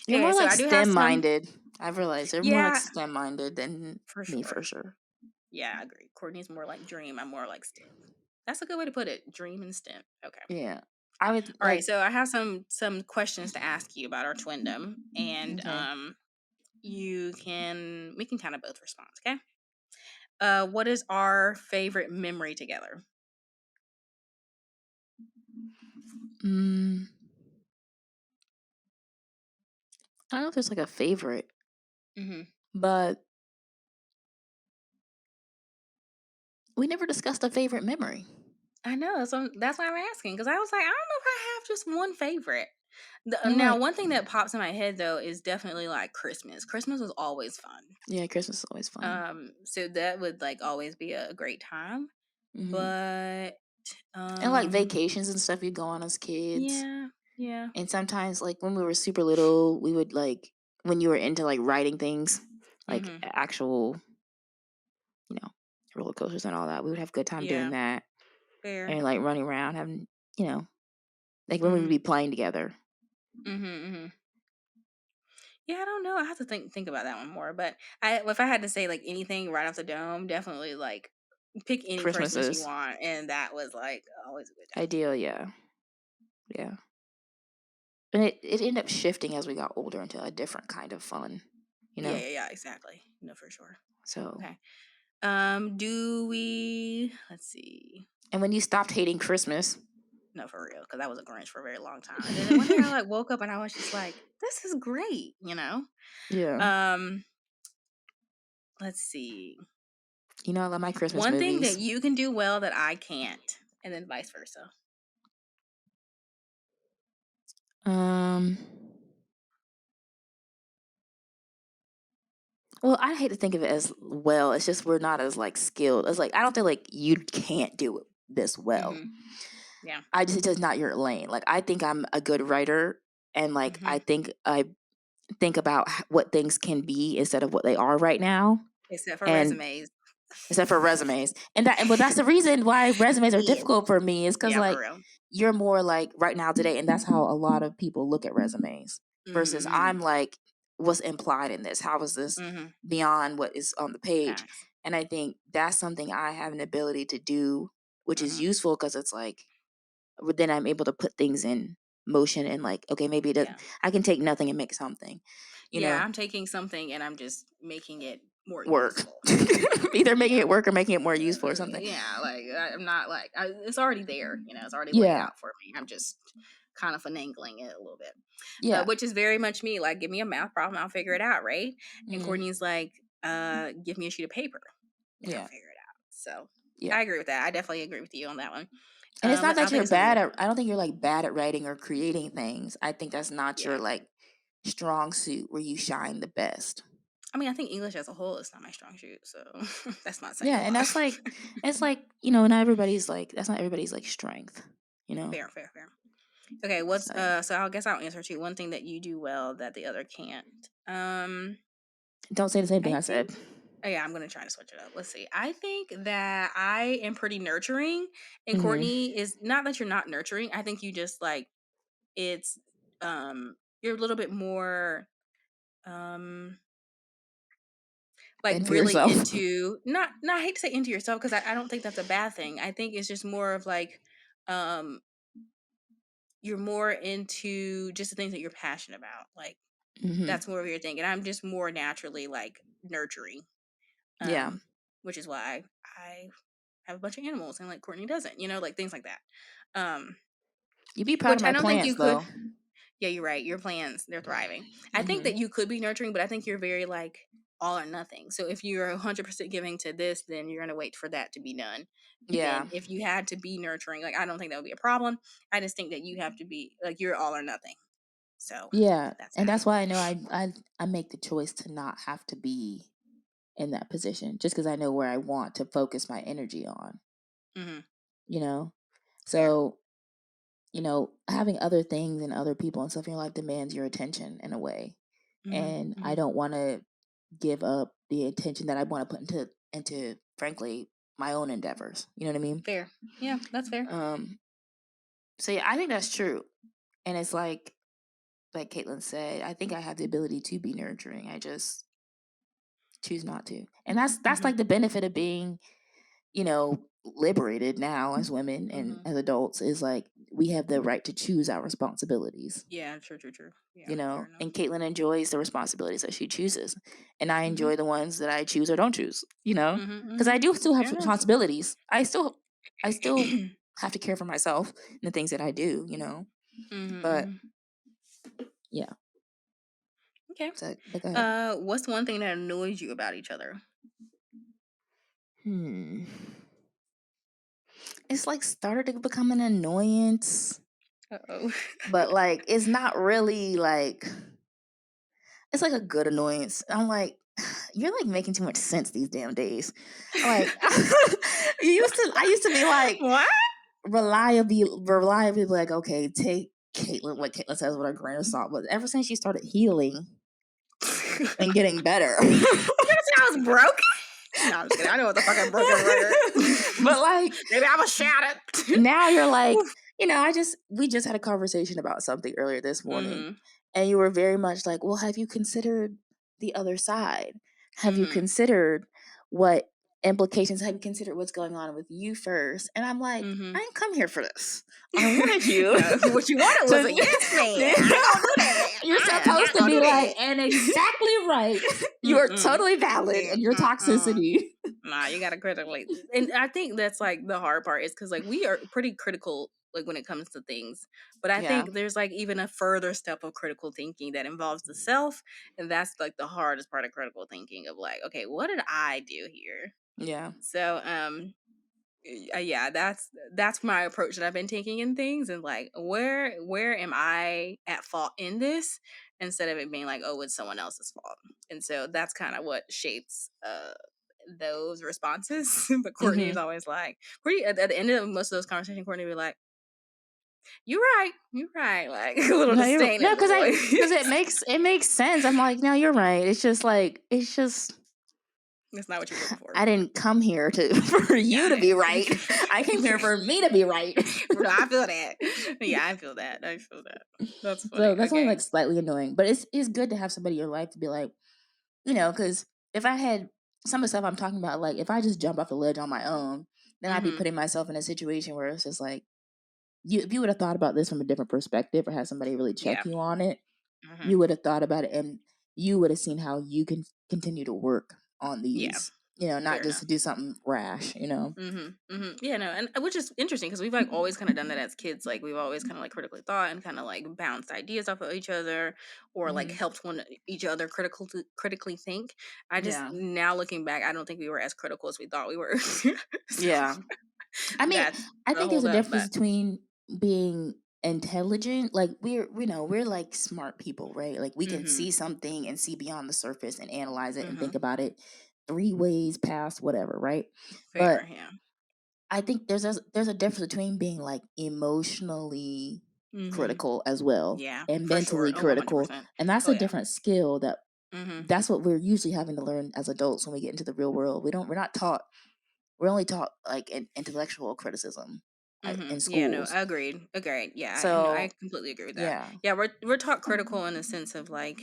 You're more like STEM minded. I've realized you're more like STEM minded than me, for sure. Yeah, I agree. Courtney's more like dream. I'm more like STEM. That's a good way to put it. Dream and STEM. Okay. Yeah. I would All right. like. So I have some questions to ask you about our twindom, and Okay. we can kind of both respond. Okay. What is our favorite memory together? Mm, I don't know if there's like a favorite, Mm-hmm. but we never discussed a favorite memory. I know. So that's why I'm asking, because I was like, I don't know if I have just one favorite. And Now, like, one thing that pops in my head though is definitely like Christmas. Christmas was always fun. yeah, Christmas is always fun. So that would like always be a great time. Hmm. But And like vacations and stuff you go on as kids. yeah. And sometimes, like when we were super little, we would like when you were into like writing things, like Mm-hmm. actual, you know, roller coasters and all that. We would have a good time doing Yeah. that Fair. and like running around, having, like when we would Mm-hmm. be playing together. Mm-hmm. Mm-hmm. Yeah, I don't know. I have to think about that one more. But if I had to say like anything right off the dome, definitely like pick any Christmas you Christmases, want, and that was like always a good time. ideal, yeah, yeah. And it ended up shifting as we got older into a different kind of fun, you know. Yeah, exactly. No, for sure. So, Okay. Let's see. and when you stopped hating Christmas, No, for real, because I was a Grinch for a very long time. And then one day I like woke up and I was just like, this is great, you know? yeah, Um, let's see. I love my Christmas One thing that movies. you can do well that I can't, and then vice versa. Um, well, I hate to think of it as well. It's just we're not as like skilled. It's like I don't think like you can't do it this well. Mm-hmm. Yeah. It's just not your lane. Like I think I'm a good writer, and like Mm-hmm. I think about what things can be instead of what they are right now, Except for and resumes. except for resumes. But that's the reason why resumes are Yeah. difficult for me is because Yeah, for like real. you're more like right now today, and that's how a lot of people look at resumes. Versus Mm-hmm. I'm like, what's implied in this? How is this Mm-hmm. beyond what is on the page? Facts. And I think that's something I have an ability to do, which is Mm-hmm. useful because it's like then I'm able to put things in motion and like, okay, maybe Yeah. I can take nothing and make something, Yeah, I'm taking something and I'm just making it more work. useful. Either making Yeah. it work or making it more useful or something. Yeah, like I'm not like it's already there, it's already laid Yeah. out for me. I'm just kind of finagling it a little bit, Yeah. which is very much me. Like, give me a math problem, I'll figure it out, right? And Mm, Courtney's like, give me a sheet of paper, and I'll yeah. figure it out. So Yeah. I agree with that. I definitely agree with you on that one. And it's not I that think you're it's something bad that, at, I don't think you're like bad at writing or creating things. I think that's not your yeah. like strong suit where you shine the best. I mean, I think English as a whole is not my strong suit, so that's not saying Yeah. a And lot. that's like, it's like, not everybody's like, that's not everybody's like strength, Fair. Okay, It's like, so I guess I'll answer too. One thing that you do well that the other can't. don't say the same thing I I think said. Oh, yeah, I'm gonna try to switch it up. Let's see. I think that I am pretty nurturing, and Mm-hmm. Courtney is not that you're not nurturing. I think you just like it's you're a little bit more like And for really yourself. into not I hate to say into yourself because I don't think that's a bad thing. I think it's just more of like um you're more into just the things that you're passionate about. Like Mm-hmm. that's more of your thing. And I'm just more naturally like nurturing. Yeah. Which is why I have a bunch of animals and like Courtney doesn't, like things like that. You'd be proud of Which I my don't think you plants could. though. Yeah, you're right. Your plans, they're thriving. I think Mm-hmm. that you could be nurturing, but I think you're very like all or nothing. So if you're 100% giving to this, then you're going to wait for that to be done. And Yeah. then if you had to be nurturing, like I don't think that would be a problem. I just think that you have to be like you're all or nothing. So Yeah. that's And how. that's why I know I make the choice to not have to be in that position just because I know where I want to focus my energy on, Mm-hmm. you know? Fair. So, having other things and other people and stuff in your life demands your attention in a way. Mm-hmm. And I Mm-hmm. don't want to give up the attention that I want to put into frankly my own endeavors. You know what I mean? Fair. Yeah, that's fair. So yeah, I think that's true. And it's like Caitlin said, I think I have the ability to be nurturing. I just choose not to. And that's like the benefit of being, liberated now as women and as adults, is like we have the right to choose our responsibilities. Yeah, true. Yeah, fair enough. And Catelyn enjoys the responsibilities that she chooses, and I enjoy the ones that I choose or don't choose. Because I do still have responsibilities. I still have to care for myself and the things that I do. But yeah. Okay. So, but go ahead. What's one thing that annoys you about each other? It's like started to become an annoyance. Uh-oh. But like it's not really like, it's like a good annoyance. I'm like, you're like making too much sense these damn days. Like I used to be like, what? reliably like, okay, take what Catelyn says with a grain of salt. But ever since she started healing and getting better, I was broken. No, I'm just kidding. I know what the fuck I'm broken record. But like, maybe I was shattered. Now you're like, we just had a conversation about something earlier this morning, and you were very much like, well, have you considered the other side? Have you considered what implications? Have you considered what's going on with you first? And I'm like, I didn't come here for this. I wanted you. No, what you wanted was a yes man. You're supposed to be like, and exactly right. You are totally valid in your toxicity. Nah, you gotta critically. And I think that's like the hard part, is because like we are pretty critical like when it comes to things, but I think there's like even a further step of critical thinking that involves the self, and that's like the hardest part of critical thinking, of like, okay, what did I do here? Yeah. So yeah, that's my approach that I've been taking in things, and like where am I at fault in this, instead of it being like, oh, it's someone else's fault. And so that's kind of what shapes those responses. But Courtney is always like, at the end of most of those conversations, Courtney would be like, you're right, like a little disdain. No, because it makes sense. I'm like, no, you're right. It's just that's not what you're looking for. I didn't come here for you to be right. I came here for me to be right. No, I feel that. Yeah, I feel that. That's funny. So that's only like slightly annoying, but it's good to have somebody in your life to be like, because if I had some of the stuff I'm talking about, like if I just jump off the ledge on my own, then I'd be putting myself in a situation where it's just like, if you would have thought about this from a different perspective, or had somebody really check you on it, you would have thought about it, and you would have seen how you can continue to work on these. Not just to do something rash. Yeah, no, and which is interesting, because we've like always kind of done that as kids. Like we've always kind of like critically thought and kind of like bounced ideas off of each other, or like helped each other critically think. I just now looking back, I don't think we were as critical as we thought we were. Yeah, I mean, I think there's a difference between being intelligent, like we're like smart people, right? Like we can see something and see beyond the surface and analyze it and think about it 3 ways past whatever, right? Fair, but yeah. I think there's a difference between being like emotionally critical as well, and mentally critical, and that's a different skill that that's what we're usually having to learn as adults when we get into the real world. We're not taught. We're only taught like intellectual criticism in schools. Yeah, no, agreed. Yeah, so I completely agree with that. Yeah, we're taught critical in the sense of like,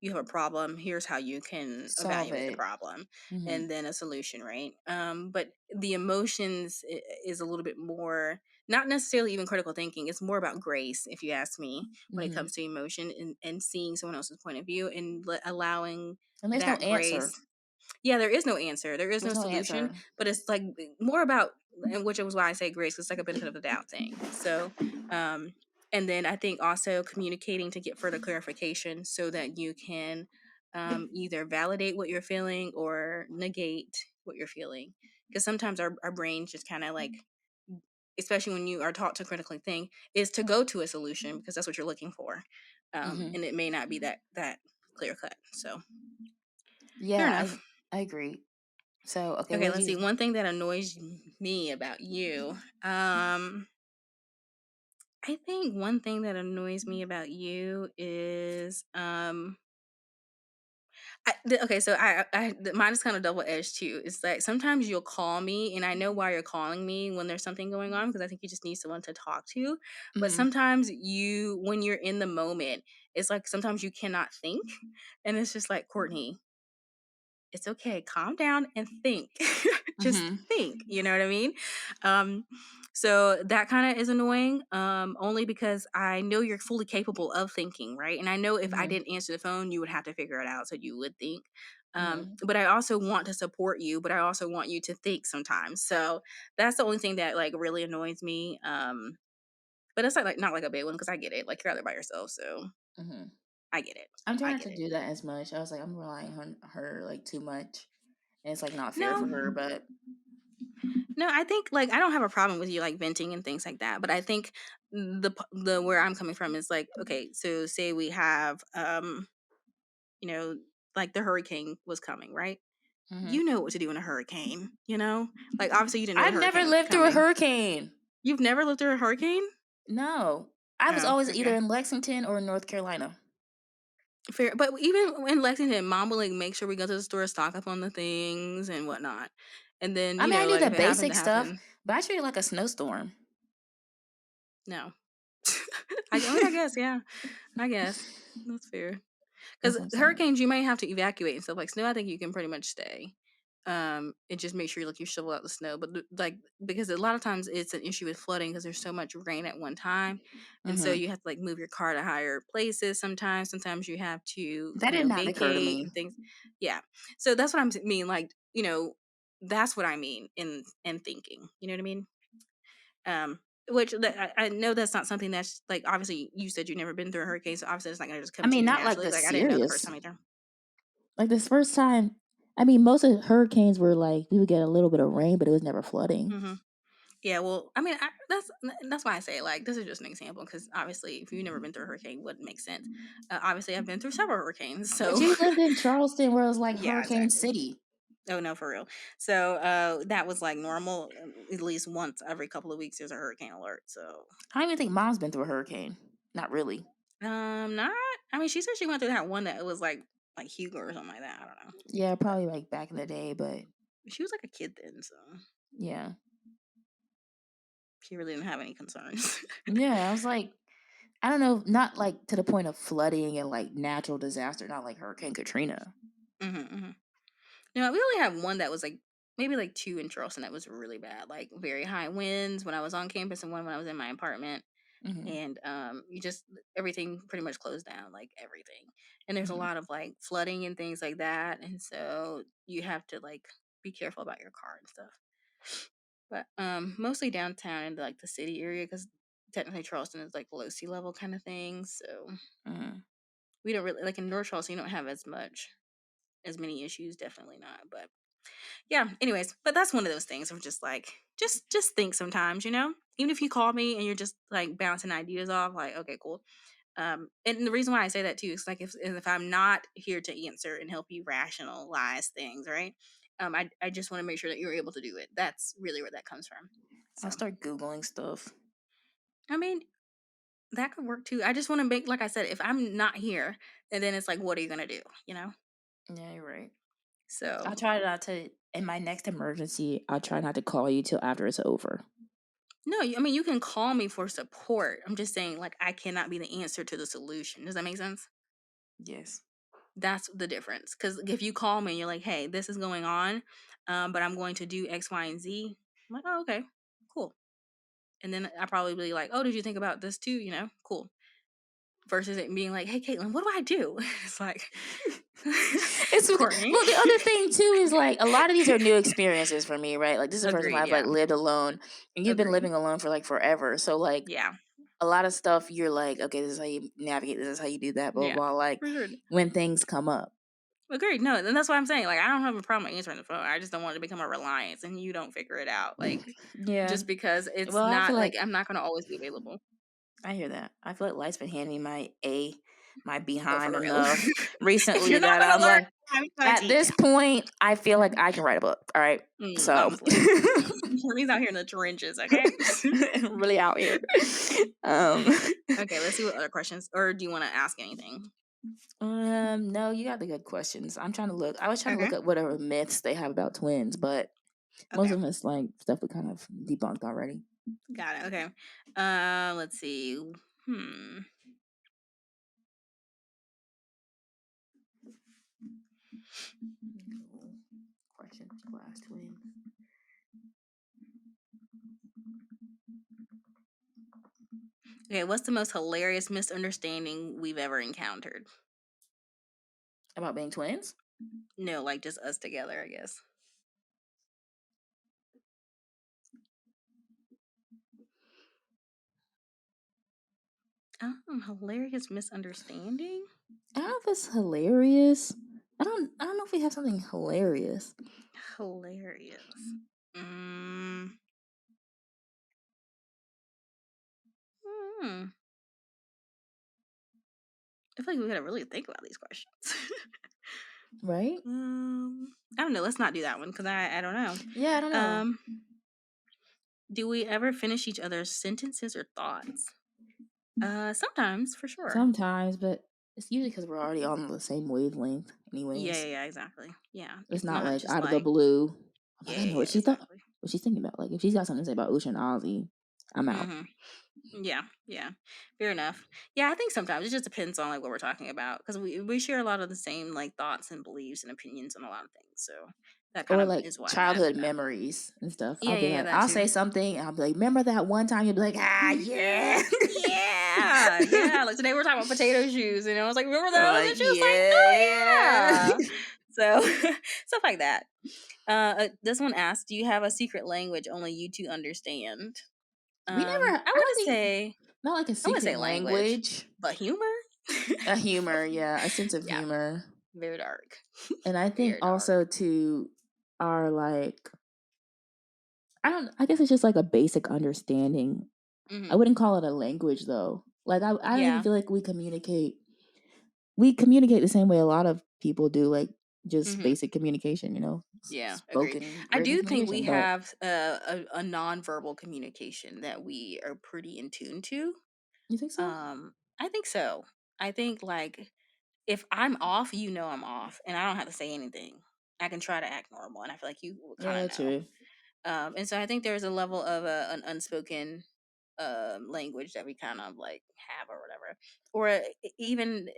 you have a problem, here's how you can evaluate the problem, and then a solution, right? But the emotions is a little bit more, not necessarily even critical thinking. It's more about grace, if you ask me, when it comes to emotion, and seeing someone else's point of view, and allowing that grace. Yeah, there is no answer. There's no solution, but it's like more about, and which was why I say grace, 'cause it's like a benefit of the doubt thing. So, and then I think also communicating to get further clarification, so that you can either validate what you're feeling or negate what you're feeling. Because sometimes our brains just kind of like, especially when you are taught to critically think, is to go to a solution because that's what you're looking for, and it may not be that clear cut. So, fair enough. I agree. So okay, let's see. One thing that annoys me about you. I think one thing that annoys me about you is so mine is kind of double edged too. It's like sometimes you'll call me, and I know why you're calling me when there's something going on, because I think you just need someone to talk to. But sometimes when you're in the moment, it's like sometimes you cannot think, and it's just like, Courtney, it's okay. Calm down and think. Just Mm-hmm. think. You know what I mean? Um, so that kind of is annoying. Only because I know you're fully capable of thinking, right? And I know if I Mm-hmm. didn't answer the phone, you would have to figure it out. So you would think. Mm-hmm. But I also want to support you, but I also want you to think sometimes. So that's the only thing that like really annoys me. But it's like not like a big one because I get it. Like you're out there by yourself, so Mm-hmm. I get it. I'm trying I not get to it. do that as much. I was like, I'm relying on her like too much, and it's like not fair No, for her. But no, I think like I don't have a problem with you like venting and things like that. But I think the where I'm coming from is like, okay, so say we have you know, like the hurricane was coming, right? mm-hmm. You know what to do in a hurricane, you know? Like obviously you didn't know the I've never hurricane was lived through a coming. hurricane. You've never lived through a hurricane? No, I was Oh, always either okay. in Lexington or North Carolina. Fair. But even in Lexington, mom will like make sure we go to the store, stock up on the things and whatnot. And then, I mean, I knew like the if it happens to basic stuff, happen, but I treated it like a snowstorm. no. I guess, yeah. I guess. That's fair. That's Because what I'm saying. hurricanes, you might have to evacuate and stuff. Like snow, I think you can pretty much stay. And just make sure like you shovel out the snow. But like because a lot of times it's an issue with flooding because there's so much rain at one time, and so Mm-hmm. you have to like move your car to higher places. Sometimes you have to That did not occur to vacate me. and things. Yeah, so that's what mean. Like that's what I mean in thinking. You know what I mean? Which I know that's not something that's like obviously you said you've never been through a hurricane, so obviously it's not gonna just I come to mean, you not like naturally. the Like I didn't know the first serious. time either. Like this first time, I mean, most of the hurricanes were like we would get a little bit of rain, but it was never flooding. Hmm. Yeah, well, I mean, that's why I say like this is just an example because obviously if you've never been through a hurricane, it wouldn't make sense. Obviously, I've been through several hurricanes, But so you lived in Charleston, where it was like yeah, Hurricane exactly. City. Oh no, for real. So that was like normal. At least once every couple of weeks, there's a hurricane alert. So I don't even think mom's been through a hurricane. Not really. not. I mean, she said she went through that one that it was like Hugo or something like that. I don't know, Yeah, but probably like back in the day, but she was like a kid then, so yeah. she really didn't have any concerns. Yeah, I was like, I don't know, not like to the point of flooding and like natural disaster, not like Hurricane Katrina. Hmm. No, we only have one that was like maybe like two in Charleston that was really bad, like very high winds when I was on campus and one when I was in my apartment. Hmm. And you just everything pretty much closed down, like everything. And there's a Hmm. lot of like flooding and things like that. And so you have to like be careful about your car and stuff. But mostly downtown and like the city area because technically Charleston is like low sea level kind of thing. So Hmm. we don't really like in North Charleston, you don't have as many issues, definitely not. But yeah, anyways, but that's one of those things of just like just think sometimes, even if you call me and you're just like bouncing ideas off, like okay, cool. And the reason why I say that too is like if I'm not here to answer and help you rationalize things, right? I just want to make sure that you're able to do it. That's really where that comes from. I'll So start Googling stuff. I mean that could work too. I just want to make, like I said, if I'm not here, and then it's like, what are you gonna do? Yeah, you're right. So I'll try not to, in my next emergency, I'll try not to call you till after it's over. no, I mean you can call me for support. I'm just saying like I cannot be the answer to the solution. Does that make sense? Yes. That's the difference. Because if you call me and you're like, hey, this is going on, but I'm going to do X, Y, and Z, I'm like, oh, okay, cool. And then I probably be like, oh, did you think about this too? Cool. Versus it being like, hey, Caitlin, what do I do? It's like, It's Courtney. well, the other thing too is like a lot of these are new experiences for me, right? Like this is the first time Agreed. I've Yeah. like lived alone, and you've been Agreed. living alone for like forever. So like Yeah. a lot of stuff you're like, okay, this is how you navigate, this is how you do that, blah Yeah. blah. Like For sure. when things come up. Agreed. No, and that's what I'm saying. Like, I don't have a problem answering the phone. I just don't want it to become a reliance and you don't figure it out. Like, Yeah. just because it's Well, I feel not like like I'm not going to always be available. I hear that. I feel like life's been handing me my Oh, behind for real. enough If you're recently not that going to I'm learn, like, I'm going to at teach this you. point, I feel like I can write a book. All right. So Honestly. He's out here in the trenches, okay? I'm really out here. Um, Okay, let's see what other questions. Or do you want to ask anything? no, you got the good questions. I'm trying to look. I was trying to Okay. look at whatever myths they have about twins, but most Okay. of them is like stuff we kind of debunked already. Got it. Okay. Let's see. Hmm. glass twins. Okay, what's the most hilarious misunderstanding we've ever encountered? About being twins? No, like just us together, I guess. Hilarious misunderstanding? I don't know if it's hilarious. I don't know if we have something hilarious. Hilarious. I feel like we gotta really think about these questions. Right? I don't know. Let's not do that one because I don't know. Yeah, I don't know. Do we ever finish each other's sentences or thoughts? Sometimes, for sure. Sometimes, but it's usually because we're already on the same wavelength anyways. Yeah, exactly. Yeah. It's not like just out of the blue. I'm like, I know what she thought. exactly. What she's thinking about. Like, if she's got something to say about Ocean Ozzy, I'm out. Yeah. Fair enough. Yeah, I think sometimes it just depends on like what we're talking about because we share a lot of the same like thoughts and beliefs and opinions on a lot of things. So that kind Or of like is why I'm asking childhood that. memories and stuff. Yeah, I'll be yeah, like, that I'll too. say something, and I'll be like, remember that one time? You'll be like, yeah. Yeah. Like today we're talking about potato shoes, and I was like, remember those? Like, And she was like, oh yeah. So stuff like that. This one asks, do you have a secret language only you two understand? We never. I I don't think say not like a I wouldn't secret say language, language. but humor. A humor, yeah, a sense of Yeah. humor. Very dark. And I think Very also too are like I guess it's just like a basic understanding. I wouldn't call it a language though. Like I don't even feel like we communicate the same way a lot of people do, like just basic communication, Yeah, agreed. spoken I written do think we communication. But have a nonverbal communication that we are pretty in tune to. you think so? I think so. I think like if I'm off, you know I'm off, and I don't have to say anything. I can try to act normal, and I feel like you will kind of know. True. And so I think there's a level of an unspoken language that we kind of like have or whatever, or even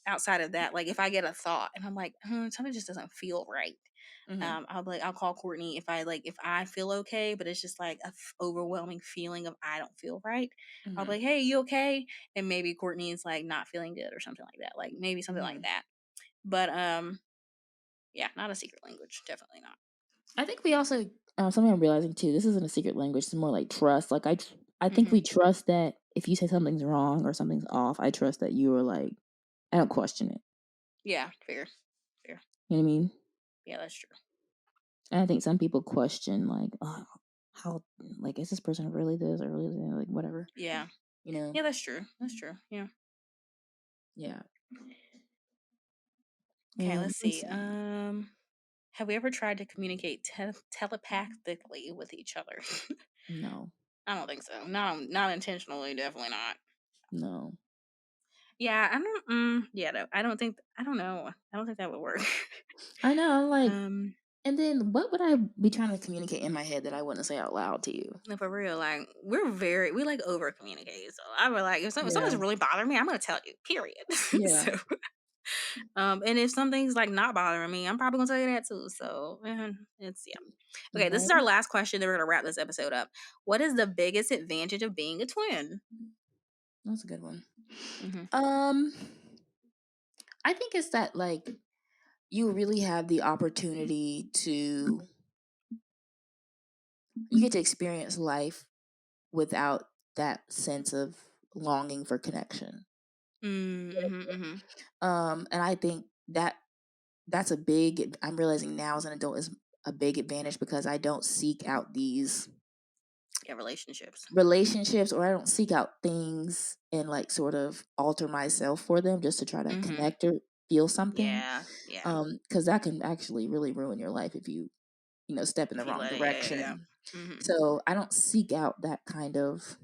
outside of that, like if I get a thought and I'm like, something just doesn't feel right. I'll be like, I'll call Courtney if I feel okay, but it's just like a overwhelming feeling of I don't feel right. I'll be like, hey, you okay? And maybe Courtney is like not feeling good or something like that, like maybe something like that. But yeah, not a secret language, definitely not. I think we also something I'm realizing too. This isn't a secret language. It's more like trust. Like I think we trust that if you say something's wrong or something's off, I trust that you are like, I don't question it. Yeah, fair. You know what I mean? Yeah, that's true. And I think some people question like, oh, how like is this person really this or really that? Like whatever. Yeah. Yeah, that's true. That's true. Yeah. Yeah. Okay, let's see. Have we ever tried to communicate telepathically with each other? No. I don't think so. Not intentionally. Definitely not. No. Yeah, I don't. Yeah, no, I don't think. I don't know. I don't think that would work. I know. I'm like, and then what would I be trying to communicate in my head that I wouldn't say out loud to you? No, for real. Like we like over communicate. So I would like if something's really bothering me, I'm gonna tell you. Period. Yeah. So, and if something's like not bothering me, I'm probably gonna tell you that too. So it's yeah. Okay, this is our last question. Then we're gonna wrap this episode up. What is the biggest advantage of being a twin? That's a good one. I think it's that like you really have the opportunity to you get to experience life without that sense of longing for connection. And I think that's a big, I'm realizing now as an adult is a big advantage because I don't seek out these relationships or I don't seek out things and like sort of alter myself for them just to try to connect or feel something. Because that can actually really ruin your life if you step in the wrong direction. So I don't seek out that kind of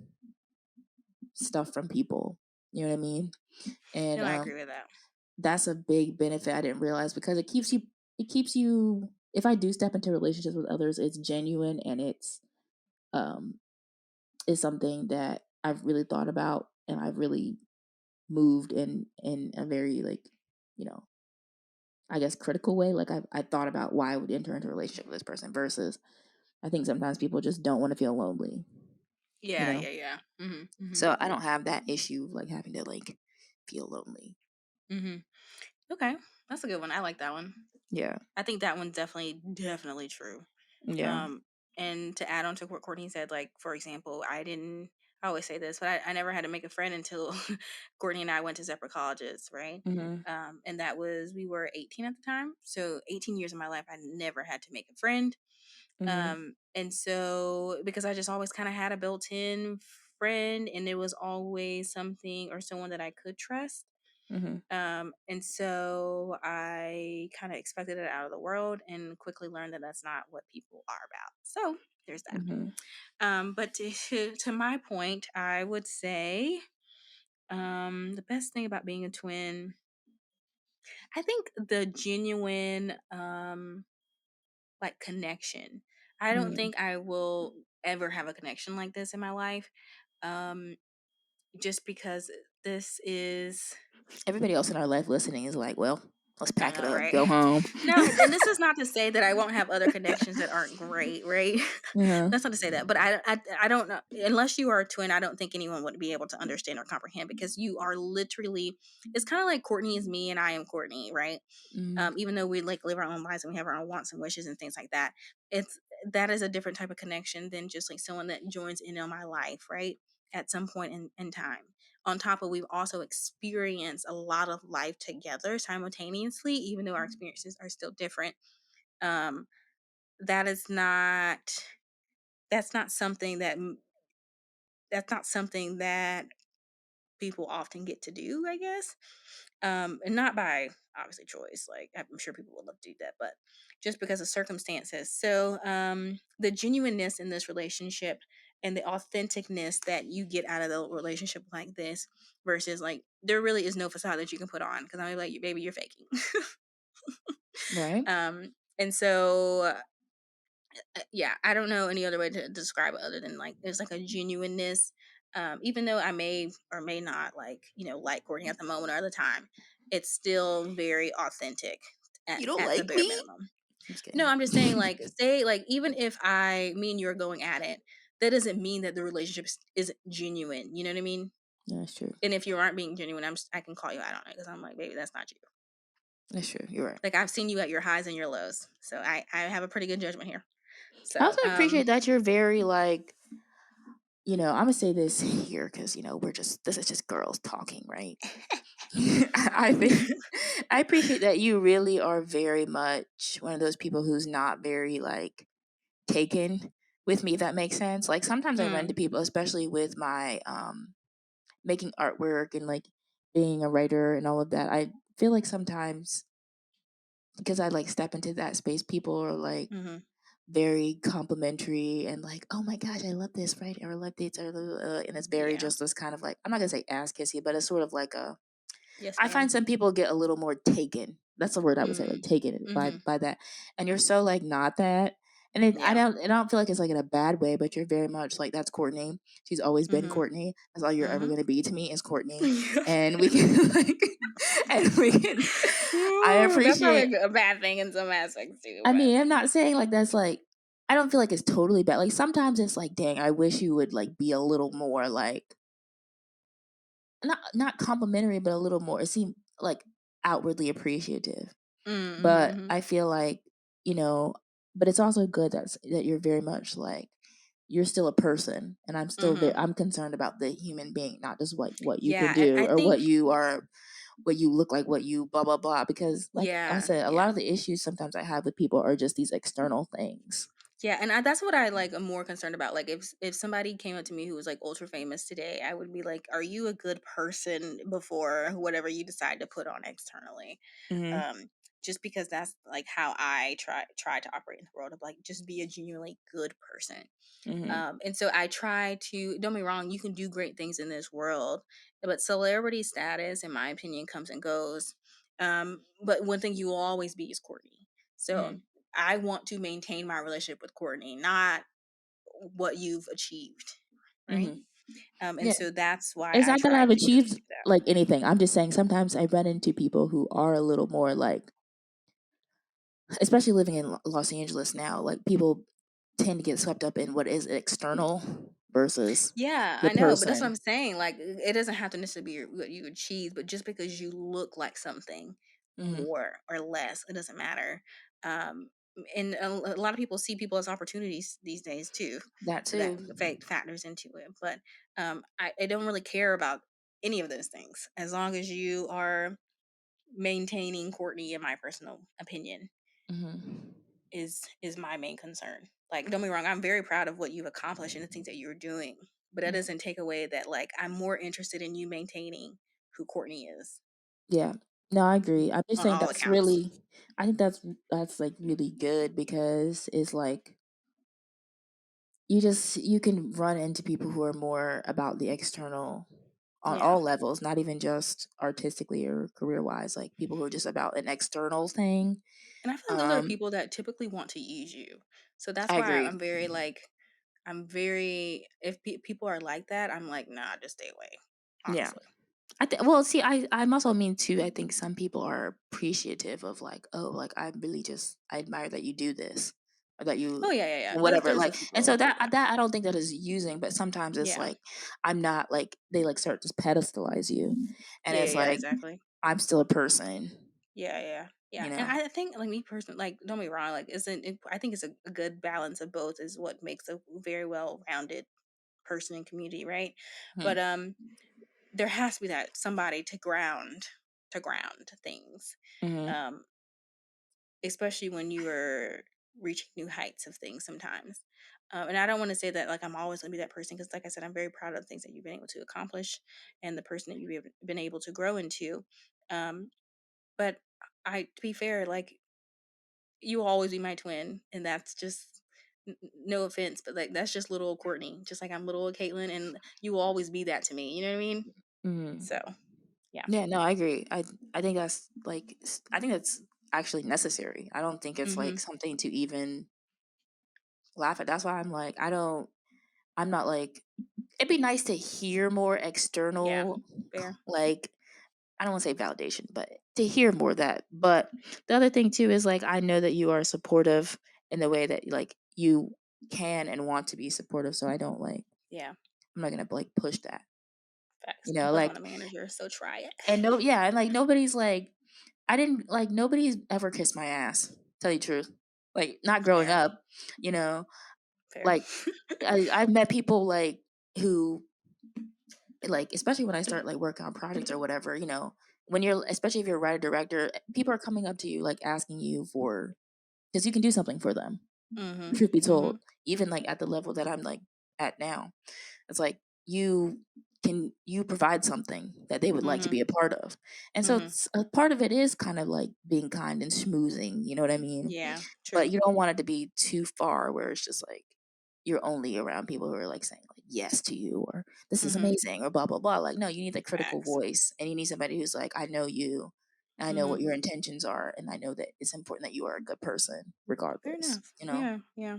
stuff from people. You know what I mean? And I agree with that. That's a big benefit I didn't realize because it keeps you if I do step into relationships with others, it's genuine and it's something that I've really thought about and I've really moved in a very like, I guess, critical way. Like I thought about why I would enter into a relationship with this person versus I think sometimes people just don't want to feel lonely, you Yeah, know? yeah, yeah. So I don't have that issue of like having to like feel lonely. Okay, that's a good one. I like that one. Yeah. I think that one's definitely true. Yeah. Um, and to add on to what Courtney said, like for example, I always say this, but I never had to make a friend until Courtney and I went to separate colleges, right? Mhm. And that was we were 18 at the time, so 18 years of my life I never had to make a friend. Mhm. And so because I just always kind of had a built-in friend, and it was always something or someone that I could trust. Mhm. And so I kind of expected it out of the world and quickly learned that that's not what people are about. So there's that. Mhm. But to my point, I would say the best thing about being a twin, I think the genuine like connection. I don't Mhm. think I will ever have a connection like this in my life. Um, just because this is Everybody else in our life listening is like, well, let's I pack it know, up, right? go home. No, and this is not to say that I won't have other connections that aren't great, right? Uh-huh. That's not to say that, but I don't know. Unless you are a twin, I don't think anyone would be able to understand or comprehend because you are literally. It's kind of like Courtney is me and I am Courtney, right? Mhm. Even though we like live our own lives and we have our own wants and wishes and things like that, it's that is a different type of connection than just like someone that joins in on my life, right? At some point in time. On top of we've also experienced a lot of life together simultaneously, even though our experiences are still different. Um, that is not that's not something that that's not something that people often get to do, I guess. And not by obviously choice. Like I'm sure people would love to do that, but just because of circumstances. So the genuineness in this relationship and the authenticness that you get out of the relationship like this versus like there really is no facade that you can put on because I'm like, baby, you're faking. Right? And so yeah, I don't know any other way to describe it other than like there's like a genuineness. Even though I may or may not like Courtney at the moment or at the time, it's still very authentic You don't at the like bare me? minimum. I'm just No, kidding. I'm just saying like say like even if me and you're going at it, that doesn't mean that the relationship isn't genuine. You know what I mean? Yeah, that's true. And if you aren't being genuine, I can call you out on it because I'm like, baby, that's not you. That's true. You're right. Like I've seen you at your highs and your lows, so I have a pretty good judgment here. I So also appreciate that you're very like, I'm gonna say this here because this is just girls talking, right? I think I appreciate that you really are very much one of those people who's not very like taken with me, if that makes sense. Like sometimes I run into mm, people, especially with my making artwork and like being a writer and all of that. I feel like sometimes because I like step into that space, people are like hmm very complimentary and like, oh my gosh, I love this, right? Or I love this, and it's very yeah. just this kind of like, I'm not gonna say ass kissy, but it's sort of like Yes, I find ma'am. some people get a little more taken. That's the word I would say, like Mm. taken by Mhm. by that. And you're so like not that. And Yeah. I don't feel like it's like in a bad way, but you're very much like that's Courtney. She's always been Mhm. Courtney. That's all you're ever Mhm. gonna be to me is Courtney. And we can like and we can I Ooh, that's probably appreciate a bad thing in some aspects too, I but mean, I'm not saying like that's like I don't feel like it's totally bad. Like sometimes it's like, dang, I wish you would like be a little more like not complimentary, but a little more. It seemed like outwardly appreciative. mhm, But mhm, I feel like, you know, but it's also good that you're very much like you're still a person and mhm. I'm concerned about the human being, not just what you can Yeah, do I or think what you look like, what you blah blah blah. Because like I yeah, said, a lot yeah. of the issues sometimes I have with people are just these external things. Yeah, and that's what I like. am more concerned about. Like, if somebody came up to me who was like ultra famous today, I would be like, "Are you a good person before whatever you decide to put on externally?" Mhm. Um, just because that's like how I try to operate in the world of like just be a genuinely good person. Mhm. And so I try to, don't be wrong, you can do great things in this world, but celebrity status, in my opinion, comes and goes. But one thing you will always be is Courtney. So Mhm. I want to maintain my relationship with Courtney, not what you've achieved. Right. Mhm. And Yeah. so that's why It's I not that try I've to achieved do that. like anything. I'm just saying sometimes I run into people who are a little more like especially living in Los Angeles now, like people tend to get swept up in what is external versus Yeah, the I know, but that's what person. I'm saying. Like, it doesn't have to necessarily be what you achieve, but just because you look like something Hmm. more or less, it doesn't matter. Um, and a lot of people see people as opportunities these days too. That That too. factors into it. But I don't really care about any of those things as long as you are maintaining Courtney, in my personal opinion, Hmm. is my main concern. Like, don't be wrong, I'm very proud of what you've accomplished and the things that you're doing, but that doesn't take away that like I'm more interested in you maintaining who Courtney is Yeah. No, I agree. I'm just on saying all that's accounts. really, I think that's like really good because it's like you can run into people who are more about the external on Yeah. all levels, not even just artistically or career wise, like people who are just about an external thing. And I feel like those are Um, people that typically want to use you. So that's I why agree. I'm very like, I'm very, if people are like that, I'm like, nah, just stay away, Yeah. honestly. Well, see, I'm also mean too. I think some people are appreciative of like, oh, like I admire that you do this or that you Oh, yeah, yeah, yeah. whatever. There's Like, those and people. so that Yeah. that I don't think that is using, but sometimes it's Yeah. like I'm not like they like start to pedestalize you, and Yeah, yeah, it's yeah, like exactly. I'm still a person, Yeah, yeah, you yeah. And know. I think, like me personally, like don't be wrong, like isn't it, I think it's a good balance of both is what makes a very well rounded person and community, right? Hmm. But there has to be that somebody to ground things. Hmm. Um, especially when you are reaching new heights of things sometimes. And I don't want to say that like I'm always going to be that person because, like I said, I'm very proud of the things that you've been able to accomplish and the person that you've been able to grow into. Um, but to be fair, like you will always be my twin, and that's just no offense, but like that's just little old Courtney. Just like I'm little old Catelyn, and you will always be that to me. You know what I mean? Hmm. So yeah. Yeah, no, I agree. I think that's like I think that's actually necessary. I don't think it's like Mm-hmm. something to even laugh at. That's why I'm like I'm not like it'd be nice to hear more Yeah. external, Fair. like I don't want to say validation, but to hear more of that. But the other thing too is like I know that you are supportive in the way that like you can and want to be supportive. So I don't like Yeah. I'm not gonna like push that, Facts. And plus, I'm like a manager, so try it. and no yeah and like nobody's like I didn't like nobody's ever kissed my ass. Tell you the truth, like not growing Fair. up, you know, Fair. like I've met people like who like especially when I start like working on projects or whatever, when you're especially if you're a writer director, people are coming up to you like asking you for because you can do something for them. Mm-hmm. Truth be Mm-hmm. told, even like at the level that I'm like at now, it's like you provide something that they would like to Mm-hmm. be a part of, and so Mm-hmm. it's, a part of it is kind of like being kind and schmoozing, you know what I mean? Yeah. But True. you don't want it to be too far where it's just like you're only around people who are like saying like yes to you or this is Mm-hmm. amazing or blah blah blah. Like no, you need the critical Facts. voice and you need somebody who's like I know you, and I know Mm-hmm. what your intentions are, and I know that it's important that you are a good person Fair regardless. enough. Yeah. Yeah.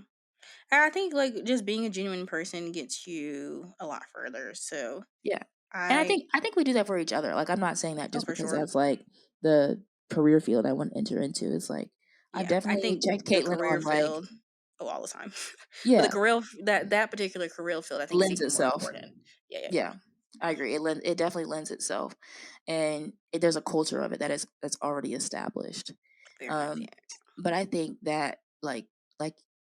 And I think like just being a genuine person gets you a lot further. So Yeah. And I I, think I think we do that for each other. Like I'm not saying that oh, just for because sure. that's like the career field I want to enter into. It's like I've Yeah, I definitely think checked the Caitlin career on like field, oh, all the time. But the yeah, career that particular career field, I think, is lends even more itself. important. Yeah, yeah, yeah. Yeah. I agree. It definitely lends itself, and there's a culture of it that's already established. Very much. Um, Yeah. but I think that like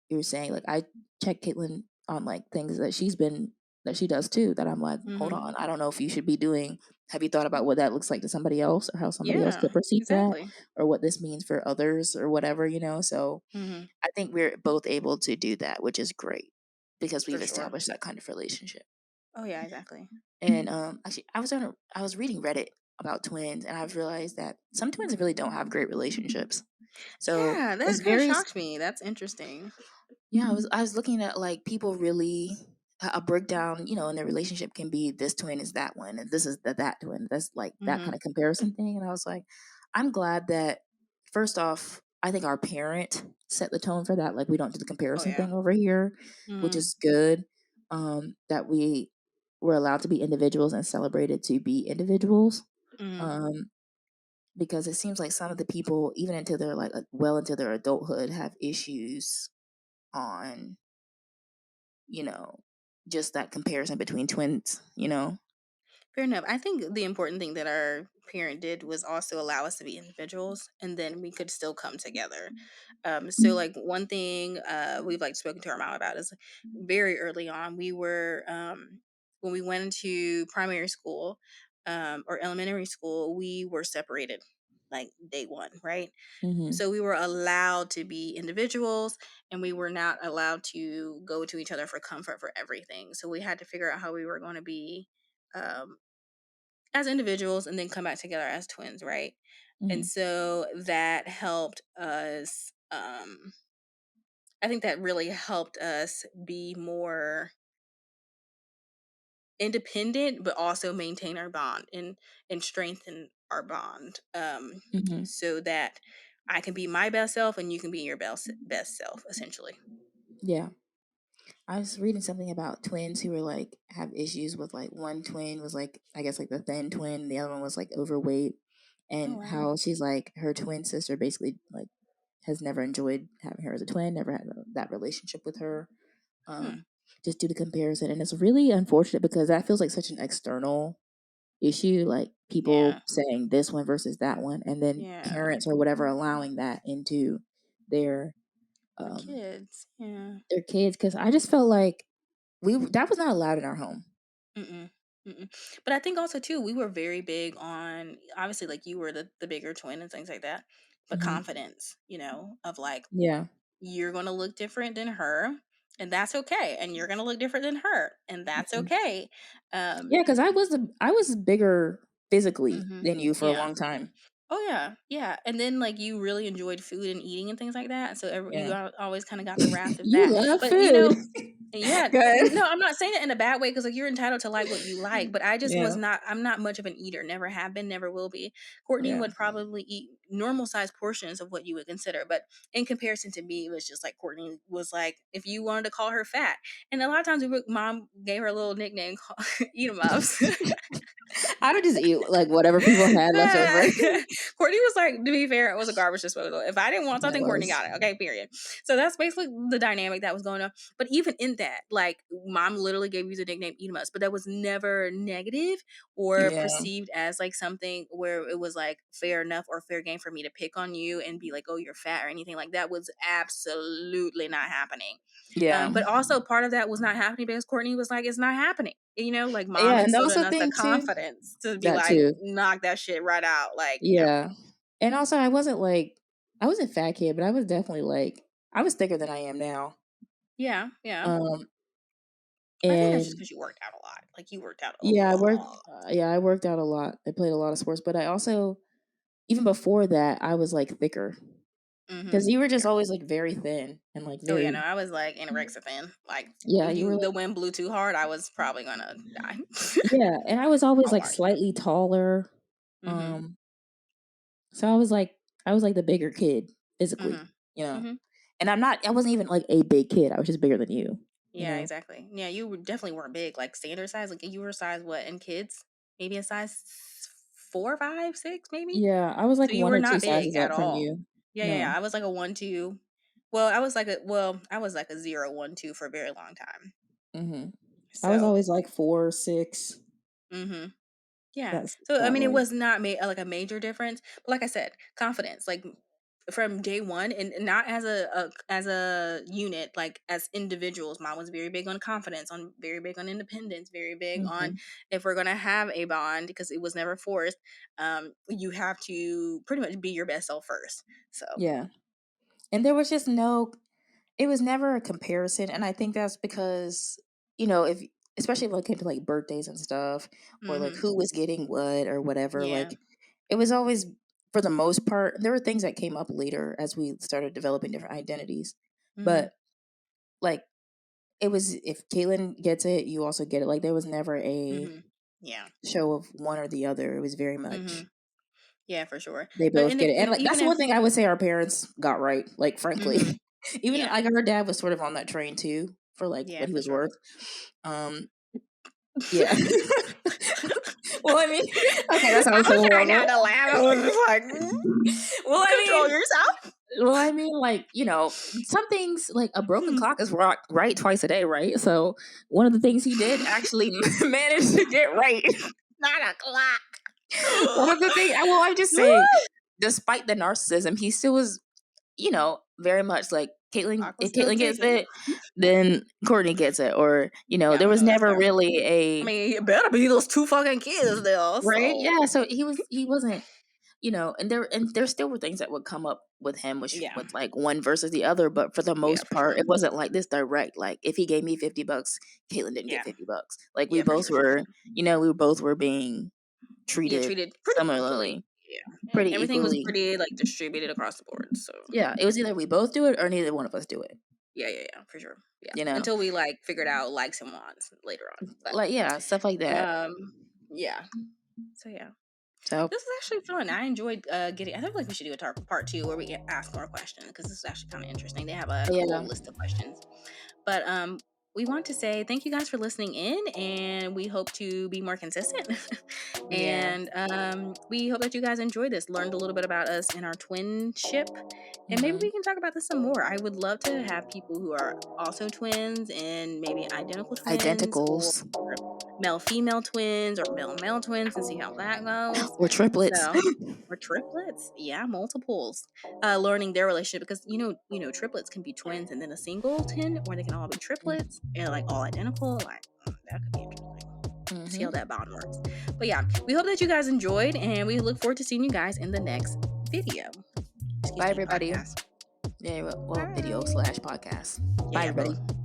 you were saying, like I check Caitlin on like things that she does too. That I'm like, hold Mm-hmm. on, I don't know if you should be doing. Have you thought about what that looks like to somebody else, or how somebody else Yeah. could perceive that, Exactly. or what this means for others, or whatever, So Mm-hmm. I think we're both able to do that, which is great because For we've sure. established that kind of relationship. Oh yeah. Exactly. And actually, I was reading Reddit about twins, and I've realized that some twins really don't have great relationships. So Yeah, that it's kind of very shocked me. That's interesting. yeah. I was looking at like people really a breakdown, in their relationship can be this twin is that one, and this is that twin. That's like that Mm-hmm. kind of comparison thing. And I was like, I'm glad that first off, I think our parent set the tone for that. Like we don't do the Oh comparison yeah. thing over here, which Mm-hmm. is good. That we were allowed to be individuals and celebrated to be individuals. Mm-hmm. Um, because it seems like some of the people, even into their like well into their adulthood, have issues on, you know, just that comparison between twins, you know. Fair enough. I think the important thing that our parent did was also allow us to be individuals, and then we could still come together. So like one thing we've like spoken to our mom about is very early on we were when we went into primary school or elementary school, we were separated like day one, right? Mm-hmm. So we were allowed to be individuals, and we were not allowed to go to each other for comfort for everything. So we had to figure out how we were going to be um, as individuals and then come back together as twins, right? And Mm-hmm. so that helped us. I think that really helped us be more independent, but also maintain our bond and strengthen our bond, Mm-hmm. so that I can be my best self and you can be your best self, essentially. Yeah. I was reading something about twins who were like have issues with like one twin was like I guess like the thin twin, the other one was like overweight, Oh and wow. how she's like her twin sister basically like has never enjoyed having her as a twin, never had that relationship with her, Hmm. um, just due to comparison, and it's really unfortunate because that feels like such an external issue, like Yeah. people saying this one versus that one, and then Yeah. parents or whatever allowing that into their The um kids. Yeah. their kids, because I just felt like we that was not allowed in our home. Mm-mm. Mm-mm. But I think also too, we were very big on obviously like you were the bigger twin and things like that, but Hmm. confidence, of like Yeah. you're gonna look different than her, and that's okay. And you're gonna look different than her, and that's Mhm. okay. Yeah, because I was bigger physically Mhm. than you for a Yeah. long time. Oh yeah, yeah. And then like you really enjoyed food and eating and things like that, so you Yeah. always kind of got the wrath of You that. love But food. yeah, Good. no, I'm not saying it in a bad way because like you're entitled to like what you like, but I just was Yeah. not. I'm not much of an eater. Never have been. Never will be. Courtney Yeah. would probably eat normal sized portions of what you would consider, but in comparison to me, it was just like Courtney was like if you wanted to call her fat, and a lot of times mom gave her a little nickname called "Eat 'em ups." I would just eat like whatever people had left over. Courtney was like, to be fair, it was a garbage disposal. If I didn't want That something, Courtney was. got it. Okay, period. So that's basically the dynamic that was going on. But even in that, like, mom literally gave you the nickname Edemus, but that was never negative or Yeah. perceived as like something where it was like fair enough or fair game for me to pick on you and be like, oh, you're fat or anything like that was absolutely not happening. Yeah. But also part of that was not happening because Courtney was like, it's not happening. Like mom Yeah, and instilled in also us the thing too. confidence to be That like, too. knock that shit right out. Like, Yeah. And also I wasn't fat kid, but I was definitely like I was thicker than I am now. yeah, yeah. Um I think that's just and because you worked out a lot. Like you worked out a yeah, lot. I worked out a lot. I played a lot of sports, but I also even before that, I was like thicker Mm-hmm. because you were just Yeah. always like very thin and like Oh yeah, no, very I was like anorexic thin. Like yeah. if You were the like wind blew too hard, I was probably gonna die. yeah, and I was always Oh like my. slightly taller. Mm-hmm. Um, so I was like the bigger kid physically, you Mm-hmm. know. Mm-hmm. And I wasn't even like a big kid. I was just bigger than you Yeah, know. exactly. Yeah, definitely weren't big. Like standard size. Like you were size what in kids? Maybe a size 4, 5, 6, maybe. Yeah, I was like So you one were or two not big sizes at up from all. you. Yeah, yeah, No. yeah. I was like a 1, 2. I was like a 0, 1, 2 for a very long time. Mhm. I was So, always like 4, 6. mhm. Yeah. That's So I that mean, it range. was not like a major difference, but like I said, confidence, like from day one, and not as a unit, like as individuals. Mom was very big on confidence, on very big on independence, very big on Mhm. if we're gonna have a bond because it was never forced. You have to pretty much be your best self first. So. Yeah. And there was just no it was never a comparison, and I think that's because, if especially when it came to, like, birthdays and stuff or, like, Mhm. who was getting what or whatever, Yeah. like, it was always for the most part there were things that came up later as we started developing different identities, Mhm. but, like, it was if Catelyn gets it, you also get it, like, there was never a Mhm. Yeah. show of one or the other, it was very much Mhm. Yeah, for sure. they But both get it, and, like, that's even the one if thing I would say our parents got right, like, frankly. mhm. Even Yeah. like, our dad was sort of on that train too for, like, Yeah, what he for was sure. worth. Um, yeah. Well, I mean, okay, that I sounds was so trying horrible. not to laugh. I was just like, Well, I control mean, yourself. well, I mean, like, you know, some things like a broken clock is right twice a day, right? So one of the things he did actually manage to get right. Not a clock. One of the things, well, I'm just saying, despite the narcissism, he still was, you know, very much like Catelyn. Clock was If still Catelyn gets ticking. it, then Courtney gets it, or you know, Yeah, there was no, that's never fair. really a I mean, it better be those 2 fucking kids there. right. So Yeah, so he wasn't, you know, and there still were things that would come up with him, which yeah, was like one versus the other, but for the yeah, most for part, sure. it wasn't like this direct. Like if he gave me $50, Caitlyn didn't Yeah, get $50. Like we yeah, for both sure, for were, sure. you know, we both were being Yeah, treated treated pretty equally. similarly, Yeah, and pretty everything was equally. pretty like distributed across the board. So Yeah, it was either we both do it or neither one of us do it. yeah, for sure. Yeah, You know, until we like figured out likes and wants later on. like yeah, stuff like But that. yeah. So yeah. So This is actually fun. I enjoyed getting. I feel like we should do a part 2 where we ask more questions because this is actually kind of interesting. They have a cool yeah, list of questions. But we want to say thank you guys for listening in, and we hope to be more consistent. yeah. And we hope that you guys enjoyed this, learned a little bit about us and our twinship, and maybe we can talk about this some more. I would love to have people who are also twins and maybe identical twins, Identicals or male-female twins, or male-male twins, and see how that goes. or triplets. So, or triplets, yeah, multiples. Learning their relationship because you know, triplets can be twins and then a single twin, or they can all be triplets and like all identical. Like that could be interesting. See how that bond works. But yeah, we hope that you guys enjoyed, and we look forward to seeing you guys in the next video. Bye, everybody. Podcast. Yeah, well, video / podcast. Yeah, Bye, everybody. both.